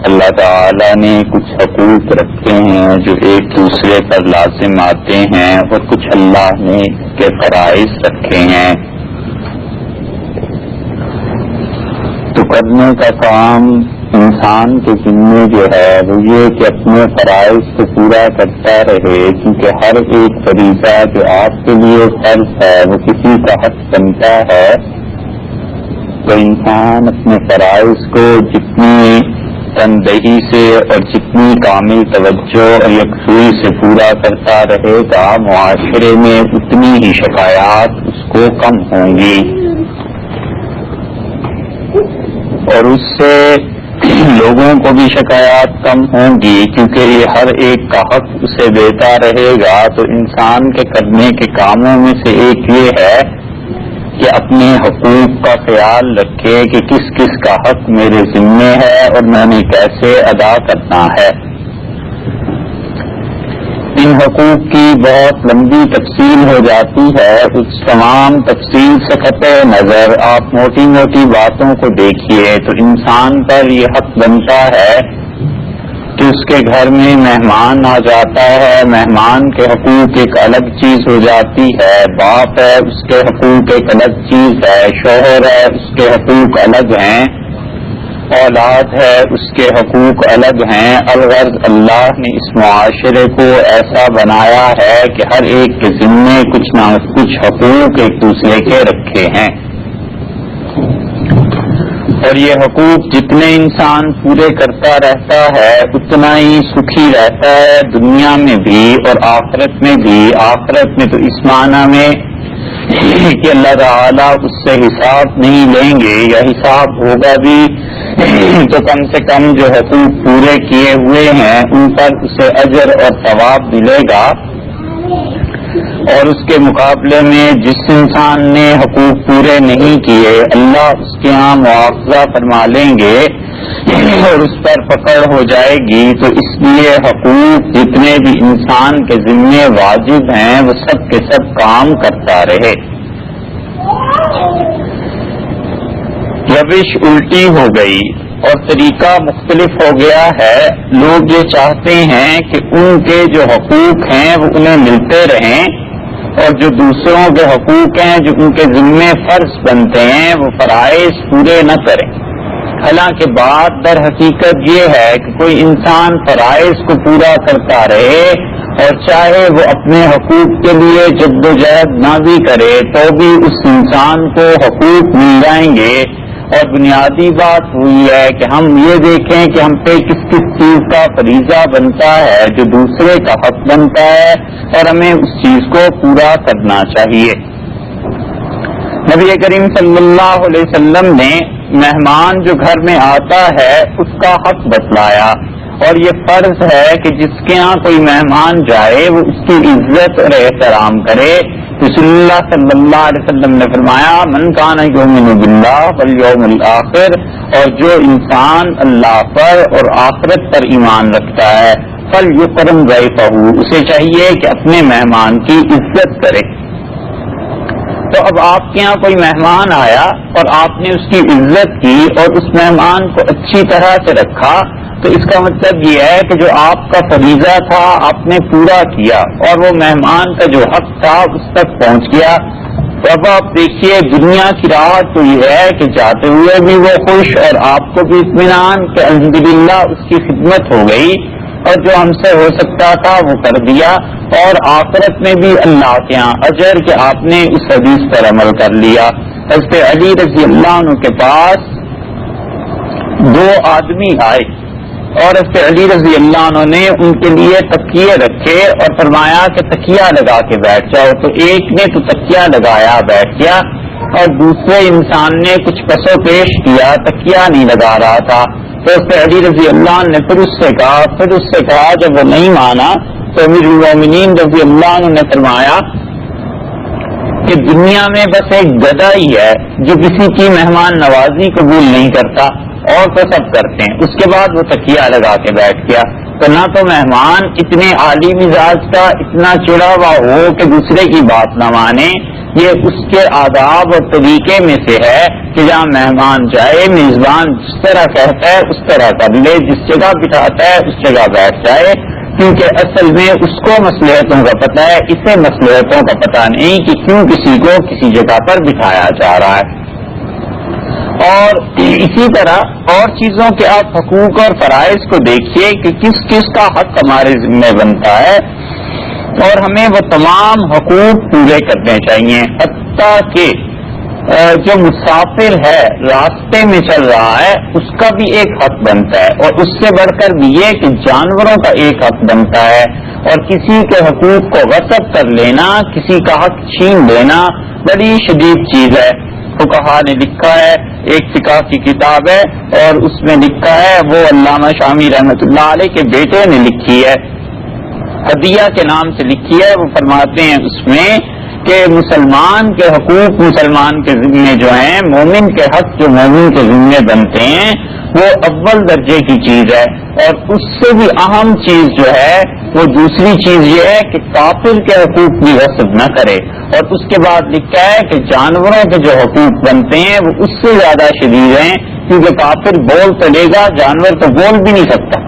اللہ تعالی نے کچھ حقوق رکھے ہیں جو ایک دوسرے پر لازم آتے ہیں اور کچھ اللہ نے کے فرائض رکھے ہیں تو کرنے کا کام انسان کے ذمے جو ہے وہ یہ کہ اپنے فرائض کو پورا کرتا رہے کیونکہ ہر ایک فریضہ جو آپ کے لیے فرض ہے وہ کسی کا حق بنتا ہے تو انسان اپنے فرائض کو جتنی تندہی سے اور جتنی کامل توجہ اور یکسوئی سے پورا کرتا رہے گا معاشرے میں اتنی ہی شکایات اس کو کم ہوں گی اور اس سے لوگوں کو بھی شکایات کم ہوں گی کیونکہ یہ ہر ایک کا حق اسے دیتا رہے گا تو انسان کے کرنے کے کاموں میں سے ایک یہ ہے کہ اپنے حقوق کا خیال رکھے کہ کس کس کا حق میرے ذمے ہے اور میں نے کیسے ادا کرنا ہے. ان حقوق کی بہت لمبی تفصیل ہو جاتی ہے. اس تمام تفصیل سے قطع نظر آپ موٹی موٹی باتوں کو دیکھیے تو انسان پر یہ حق بنتا ہے کہ اس کے گھر میں مہمان آ جاتا ہے، مہمان کے حقوق ایک الگ چیز ہو جاتی ہے، باپ ہے اس کے حقوق ایک الگ چیز ہے، شوہر ہے اس کے حقوق الگ ہیں، اولاد ہے اس کے حقوق الگ ہیں۔ الغرض اللہ نے اس معاشرے کو ایسا بنایا ہے کہ ہر ایک کے ذمے کچھ نہ کچھ حقوق ایک دوسرے کے رکھے ہیں، اور یہ حقوق جتنے انسان پورے کرتا رہتا ہے اتنا ہی سکھی رہتا ہے، دنیا میں بھی اور آخرت میں بھی۔ آخرت میں تو اس معنی میں کہ اللہ تعالیٰ اس سے حساب نہیں لیں گے، یا حساب ہوگا بھی تو کم سے کم جو حقوق پورے کیے ہوئے ہیں ان پر اسے اجر اور ثواب ملے گا، اور اس کے مقابلے میں جس انسان نے حقوق پورے نہیں کیے اللہ اس کے ہاں مواخذہ فرما لیں گے اور اس پر پکڑ ہو جائے گی۔ تو اس لیے حقوق جتنے بھی انسان کے ذمے واجب ہیں وہ سب کے سب کام کرتا رہے۔ روش الٹی ہو گئی اور طریقہ مختلف ہو گیا ہے۔ لوگ یہ چاہتے ہیں کہ ان کے جو حقوق ہیں وہ انہیں ملتے رہیں، اور جو دوسروں کے حقوق ہیں جو ان کے ذمے فرض بنتے ہیں وہ فرائض پورے نہ کریں۔ حالانکہ بات در حقیقت یہ ہے کہ کوئی انسان فرائض کو پورا کرتا رہے اور چاہے وہ اپنے حقوق کے لیے جدوجہد نہ بھی کرے تو بھی اس انسان کو حقوق مل جائیں گے۔ اور بنیادی بات ہوئی ہے کہ ہم یہ دیکھیں کہ ہم پہ کس کس چیز کا فریضہ بنتا ہے جو دوسرے کا حق بنتا ہے، اور ہمیں اس چیز کو پورا کرنا چاہیے۔ نبی کریم صلی اللہ علیہ وسلم نے مہمان جو گھر میں آتا ہے اس کا حق بتلایا، اور یہ فرض ہے کہ جس کے ہاں کوئی مہمان جائے وہ اس کی عزت اور احترام کرے۔ رسول اللہ صلی اللہ علیہ وسلم نے فرمایا من کان یؤمن باللہ والیوم الآخر، اور جو انسان اللہ پر اور آخرت پر ایمان رکھتا ہے فلیکرم ضیفہ، اسے چاہیے کہ اپنے مہمان کی عزت کرے۔ تو اب آپ کے یہاں کوئی مہمان آیا اور آپ نے اس کی عزت کی اور اس مہمان کو اچھی طرح سے رکھا، تو اس کا مطلب یہ ہے کہ جو آپ کا فریضہ تھا آپ نے پورا کیا، اور وہ مہمان کا جو حق تھا اس تک پہنچ گیا۔ تو اب آپ دیکھیے دنیا کی راہ تو یہ ہے کہ جاتے ہوئے بھی وہ خوش اور آپ کو بھی اطمینان کہ الحمدللہ اس کی خدمت ہو گئی، اور جو ہم سے ہو سکتا تھا وہ کر دیا، اور آخرت میں بھی اللہ کے ہاں اجر کہ آپ نے اس حدیث پر عمل کر لیا۔ حضرت علی رضی اللہ عنہ کے پاس دو آدمی آئے اور حضرت علی رضی اللہ عنہ نے ان کے لیے تکیے رکھے اور فرمایا کہ تکیہ لگا کے بیٹھ جاؤ۔ تو ایک نے تو تکیہ لگایا بیٹھ گیا، اور دوسرے انسان نے کچھ پس و پیش کیا، تکیہ نہیں لگا رہا تھا۔ تو حضرت علی رضی اللہ عنہ نے پھر اس سے کہا جب وہ نہیں مانا تو امیر المومنین رضی اللہ عنہ نے فرمایا کہ دنیا میں بس ایک گدھا ہی ہے جو کسی کی مہمان نوازی قبول نہیں کرتا، اور تو سب کرتے ہیں۔ اس کے بعد وہ تکیہ لگا کے بیٹھ گیا۔ تو نہ تو مہمان اتنے عالی مزاج کا اتنا چڑا ہوا ہو کہ دوسرے کی بات نہ مانے، یہ اس کے آداب اور طریقے میں سے ہے کہ جہاں مہمان جائے میزبان جس طرح کہتا ہے اس طرح کر لے، جس جگہ بٹھاتا ہے اس جگہ بیٹھ جائے، کیونکہ اصل میں اس کو مصلحتوں کا پتہ ہے، اسے مصلحتوں کا پتہ نہیں کہ کیوں کسی کو کسی جگہ پر بٹھایا جا رہا ہے۔ اور اسی طرح اور چیزوں کے آپ حقوق اور فرائض کو دیکھیے کہ کس کس کا حق ہمارے ذمہ بنتا ہے، اور ہمیں وہ تمام حقوق پورے کرنے چاہیے، حتیٰ کہ جو مسافر ہے راستے میں چل رہا ہے اس کا بھی ایک حق بنتا ہے، اور اس سے بڑھ کر بھی یہ کہ جانوروں کا ایک حق بنتا ہے، اور کسی کے حقوق کو غصب کر لینا، کسی کا حق چھین لینا بڑی شدید چیز ہے۔ فقہا نے لکھا ہے، ایک فقہ کی کتاب ہے اور اس میں لکھا ہے، وہ علامہ شامی رحمۃ اللہ علیہ کے بیٹے نے لکھی ہے، ہدیہ کے نام سے لکھی ہے۔ وہ فرماتے ہیں اس میں کہ مسلمان کے حقوق مسلمان کے ذمے جو ہیں، مومن کے حق جو مومن کے ذمے بنتے ہیں وہ اول درجے کی چیز ہے، اور اس سے بھی اہم چیز جو ہے وہ دوسری چیز یہ ہے کہ کافر کے حقوق بھی غصب نہ کرے، اور اس کے بعد لکھا ہے کہ جانوروں کے جو حقوق بنتے ہیں وہ اس سے زیادہ شدید ہیں، کیونکہ کافر بول تو لے گا، جانور تو بول بھی نہیں سکتا۔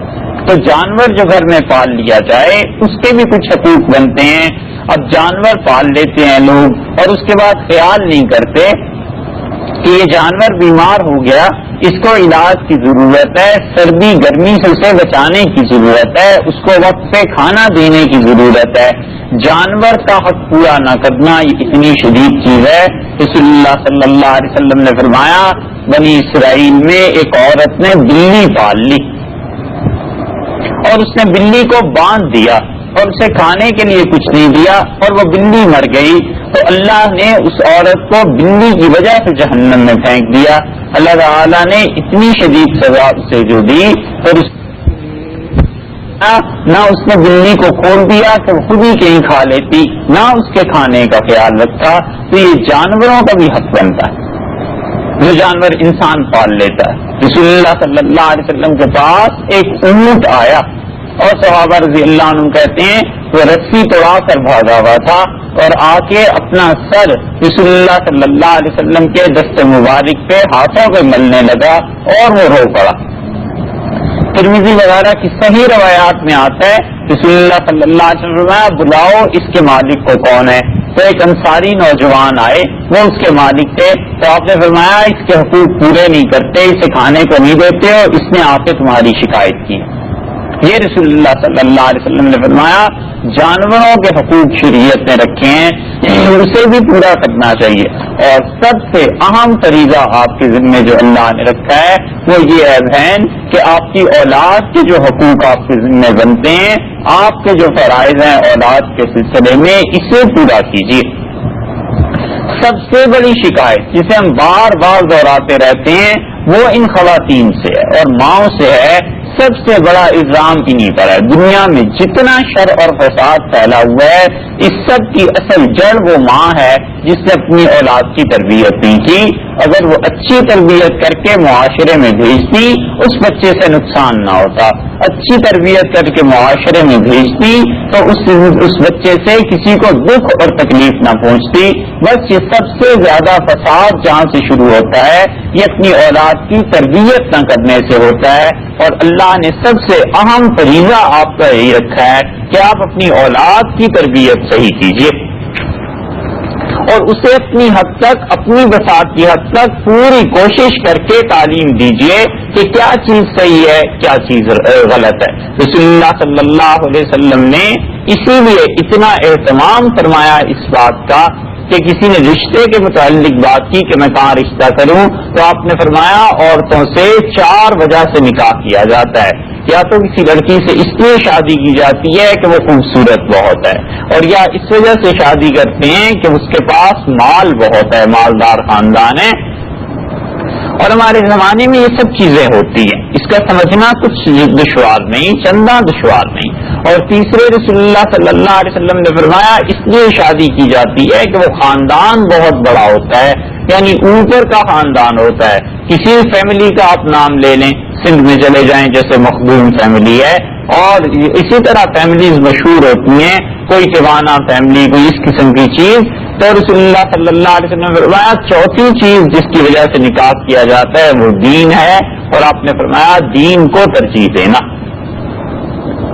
تو جانور جو گھر میں پال لیا جائے اس کے بھی کچھ حقوق بنتے ہیں. اب جانور پال لیتے ہیں لوگ اور اس کے بعد خیال نہیں کرتے کہ یہ جانور بیمار ہو گیا, اس کو علاج کی ضرورت ہے, سردی گرمی سے اسے بچانے کی ضرورت ہے, اس کو وقت پہ کھانا دینے کی ضرورت ہے. جانور کا حق پورا نہ کرنا یہ اتنی شدید چیز ہے. رسول اللہ صلی اللہ علیہ وسلم نے فرمایا بنی اسرائیل میں ایک عورت نے بلی پال لی اور اس نے بلی کو باندھ دیا اور اسے کھانے کے لیے کچھ نہیں دیا اور وہ بلی مر گئی, تو اللہ نے اس عورت کو بلی کی وجہ سے جہنم میں پھینک دیا. اللہ تعالیٰ نے اتنی شدید سزا اسے جو دی, اور نہ اس نے بلی کو کھول دیا کہ وہ خود ہی کہیں کھا لیتی, نہ اس کے کھانے کا خیال رکھا. تو یہ جانوروں کا بھی حق بنتا ہے جو جانور انسان پال لیتا ہے. رسول اللہ صلی اللہ علیہ وسلم کے پاس ایک اونٹ آیا اور صحابہ رضی اللہ عنہ کہتے ہیں وہ رسی توڑا کر بھاگا ہوا تھا اور آ کے اپنا سر رسول اللہ صلی اللہ علیہ وسلم کے دست مبارک پہ ہاتھوں پہ ملنے لگا اور وہ رو پڑا. ترمذی وغیرہ کی صحیح روایات میں آتا ہے رسول اللہ صلی اللہ علیہ وسلم بلاؤ اس کے مالک کو کون ہے. تو ایک انصاری نوجوان آئے, وہ اس کے مالک تھے. تو آپ نے فرمایا اس کے حقوق پورے نہیں کرتے, اسے کھانے کو نہیں دیتے اور اس نے آ کے تمہاری شکایت کی. یہ رسول اللہ صلی اللہ علیہ وسلم نے فرمایا جانوروں کے حقوق شریعت نے رکھے ہیں, اسے بھی پورا کرنا چاہیے. اور سب سے اہم فریضہ آپ کے ذمے جو اللہ نے رکھا ہے وہ یہ ہے بہن کہ آپ کی اولاد کے جو حقوق آپ کے ذمے بنتے ہیں, آپ کے جو فرائض ہیں اولاد کے سلسلے میں, اسے پورا کیجیے. سب سے بڑی شکایت جسے ہم بار بار دہراتے رہتے ہیں وہ ان خواتین سے ہے اور ماؤں سے ہے. سب سے بڑا الزام انہیں پر ہے. دنیا میں جتنا شر اور فساد پھیلا ہوا ہے اس سب کی اصل جڑ وہ ماں ہے جس نے اپنی اولاد کی تربیت نہیں کی. اگر وہ اچھی تربیت کر کے معاشرے میں بھیجتی اس بچے سے نقصان نہ ہوتا. اچھی تربیت کر کے معاشرے میں بھیجتی تو اس بچے سے کسی کو دکھ اور تکلیف نہ پہنچتی. بس یہ سب سے زیادہ فساد جہاں سے شروع ہوتا ہے یہ اپنی اولاد کی تربیت نہ کرنے سے ہوتا ہے. اور اللہ نے سب سے اہم فریضہ آپ کا یہی رکھا ہے کہ آپ اپنی اولاد کی تربیت صحیح کیجیے اور اسے اپنی حد تک, اپنی بساط کی حد تک پوری کوشش کر کے تعلیم دیجیے کہ کیا چیز صحیح ہے کیا چیز غلط ہے. رسول اللہ صلی اللہ علیہ وسلم نے اسی لیے اتنا اہتمام فرمایا اس بات کا کہ کسی نے رشتے کے متعلق بات کی کہ میں کہاں رشتہ کروں, تو آپ نے فرمایا عورتوں سے 4 وجہ سے نکاح کیا جاتا ہے. یا تو کسی لڑکی سے اس لیے شادی کی جاتی ہے کہ وہ خوبصورت بہت ہے, اور یا اس وجہ سے شادی کرتے ہیں کہ اس کے پاس مال بہت ہے, مالدار خاندان ہے. اور ہمارے زمانے میں یہ سب چیزیں ہوتی ہیں, اس کا سمجھنا کچھ دشوار نہیں, چندہ دشوار نہیں. اور تیسرے رسول اللہ صلی اللہ علیہ وسلم نے فرمایا اس لیے شادی کی جاتی ہے کہ وہ خاندان بہت بڑا ہوتا ہے, یعنی اوپر کا خاندان ہوتا ہے. کسی فیملی کا آپ نام لے لیں, سندھ میں چلے جائیں جیسے مخدوم فیملی ہے, اور اسی طرح فیملیز مشہور ہوتی ہیں, کوئی ٹیوانا فیملی, کوئی اس قسم کی چیز. تو رسول اللہ صلی اللہ علیہ وسلم نے فرمایا چوتھی چیز جس کی وجہ سے نکاح کیا جاتا ہے وہ دین ہے, اور آپ نے فرمایا دین کو ترجیح دینا.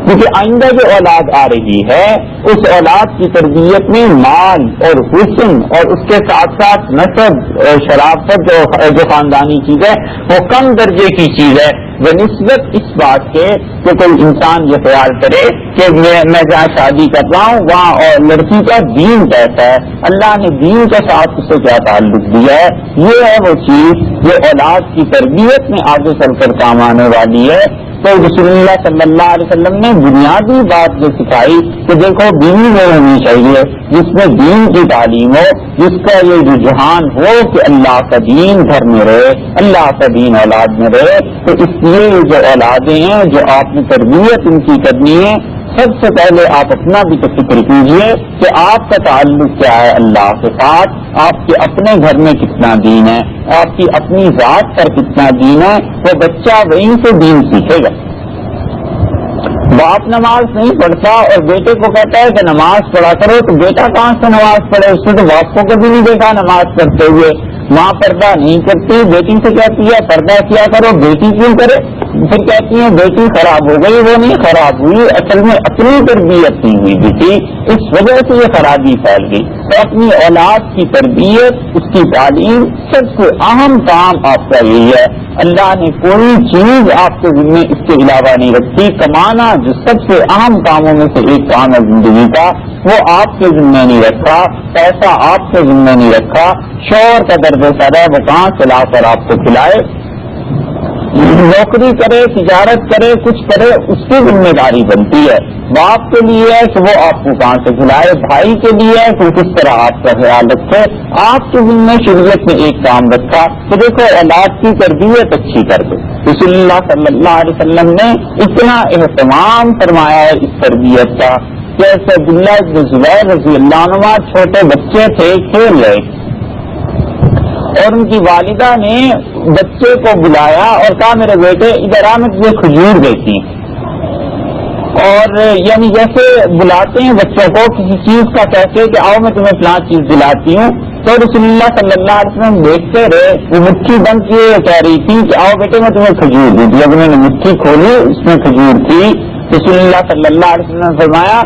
کیونکہ آئندہ جو اولاد آ رہی ہے اس اولاد کی تربیت میں مال اور حسن اور اس کے ساتھ ساتھ نسب اور شرافت جو خاندانی چیز ہے وہ کم درجے کی چیز ہے بنسبت اس بات کے کہ کوئی انسان یہ خیال کرے کہ میں جہاں شادی کر رہا ہوں وہاں اور لڑکی کا دین کیسا ہے, اللہ نے دین کے ساتھ اسے کیا تعلق دیا ہے. یہ ہے وہ چیز جو اولاد کی تربیت میں آگے چل کر کام آنے والی ہے. تو رسول اللہ صلی اللہ علیہ وسلم نے بنیادی بات جو سکھائی کہ دیکھو بیوی وہ ہونی چاہیے جس میں دین کی تعلیم ہو, جس کا یہ رجحان ہو کہ اللہ کا دین گھر میں رہے, اللہ کا دین اولاد میں رہے. تو اس لیے یہ جو اولادیں ہیں جو آپ نے تربیت ان کی کرنی ہے, سب سے پہلے آپ اپنا بھی تو فکر کیجئے کہ آپ کا تعلق کیا ہے اللہ کے ساتھ, آپ کے اپنے گھر میں کتنا دین ہے, آپ کی اپنی ذات پر کتنا دین ہے. وہ بچہ وہیں سے دین سیکھے گا. باپ نماز نہیں پڑھتا اور بیٹے کو کہتا ہے کہ نماز پڑھا کرو, تو بیٹا کہاں سے نماز پڑھے, اس نے تو باپ کو کبھی نہیں دیکھا نماز پڑھتے ہوئے. ماں پردہ نہیں کرتی, بیٹی سے کہتی ہے پردہ کیا کرو, بیٹی کیوں کرے. پھر کہتی ہیں بیٹی خراب ہو گئی، وہ نہیں خراب ہوئی، اصل میں اپنی تربیت نہیں ہوئی بیٹی، اس وجہ سے یہ خرابی پھیل گئی۔ تو اپنی اولاد کی تربیت، اس کی تعلیم سب سے اہم کام آپ کا یہی ہے۔ اللہ نے کوئی چیز آپ کے ذمہ اس کے علاوہ نہیں رکھی۔ کمانا جو سب سے اہم کاموں میں سے ایک کام ہے زندگی کا، وہ آپ کے ذمہ نہیں رکھا، پیسہ آپ کے ذمہ نہیں رکھا، شوہر کا درد سر ہے وہ کہاں سے لا کر آپ کو کھلائے، نوکری کرے، تجارت کرے، کچھ کرے، اس کی ذمہ داری بنتی ہے۔ باپ کے لیے ہے کہ وہ آپ کو کہاں سے کھلائے، بھائی کے لیے ہے کہ کس طرح آپ کا خیال رکھے۔ آپ کے ذمہ شریعت نے ایک کام رکھا کہ دیکھو اولاد کی تربیت اچھی کر دو۔ رسول اللہ صلی اللہ علیہ وسلم نے اتنا اہتمام فرمایا ہے اس تربیت کا، جیسے عبداللہ بن زبیر رضی اللہ عنہ چھوٹے بچے تھے، کھیل رہے تھے اور ان کی والدہ نے بچے کو بلایا اور کہا میرے بیٹے ادھر آ، میں تجھے کھجور دیتی ہوں۔ اور یعنی جیسے بلاتے ہیں بچوں کو کسی چیز کا کہتے کہ آؤ میں تمہیں فلاں چیز دلاتی ہوں، تو رسول اللہ صلی اللہ علیہ وسلم دیکھتے رہے، وہ مٹھی بند کیے کہہ رہی تھی کہ آؤ بیٹے میں تمہیں کھجور دوں۔ جب میں نے مٹھی کھولی اس میں کھجور تھی، رسول اللہ صلی اللہ علیہ وسلم نے فرمایا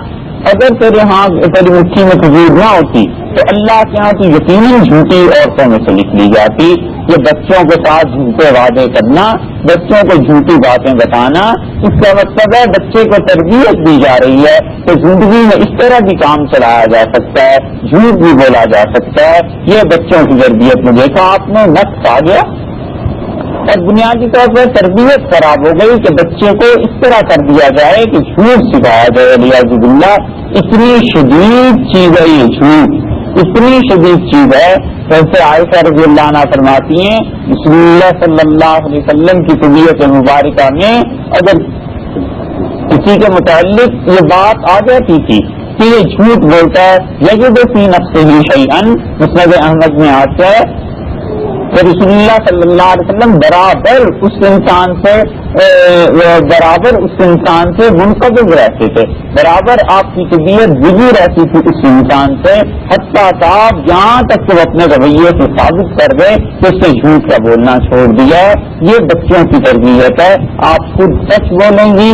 اگر تیری مٹھی میں کھجور نہ ہوتی تو اللہ کے ہاں تو یقیناً جھوٹی عورتوں میں سے لکھ لی جاتی۔ یہ بچوں کے ساتھ جھوٹے وعدے کرنا، بچوں کو جھوٹی باتیں بتانا، اس کا مطلب ہے بچے کو تربیت دی جا رہی ہے تو زندگی میں اس طرح بھی کام چلایا جا سکتا ہے، جھوٹ بھی بولا جا سکتا ہے۔ یہ بچوں کی تربیت میں دیکھا آپ نے نقص آ گیا، اور بنیادی طور پر تربیت خراب ہو گئی کہ بچے کو اس طرح کر دیا جائے کہ جھوٹ سکھایا جائے۔ علیہ باللہ اتنی شدید چیز ہے یہ جھوٹ، اتنی شدید چیز ہے۔ جیسے عائشہ رضی اللہ عنہا فرماتی ہیں رسول اللہ صلی اللہ علیہ وسلم کی طبیعت مبارکہ میں اگر کسی کے متعلق یہ بات آ جاتی تھی کہ یہ جھوٹ بولتا ہے، یجد فی نفسہ شیئا، مسند احمد میں آتا ہے تو رسول اللہ صلی اللہ علیہ وسلم برابر اس انسان سے منقبض رہتے تھے، برابر آپ کی طبیعت بجی رہتی تھی اس انسان سے، حتیٰ کہ یہاں تک کہ وہ اپنے رویے سے ثابت کر گئے کہ اس نے جھوٹ کا بولنا چھوڑ دیا۔ یہ بچوں کی تربیت ہے، آپ خود سچ بولیں گی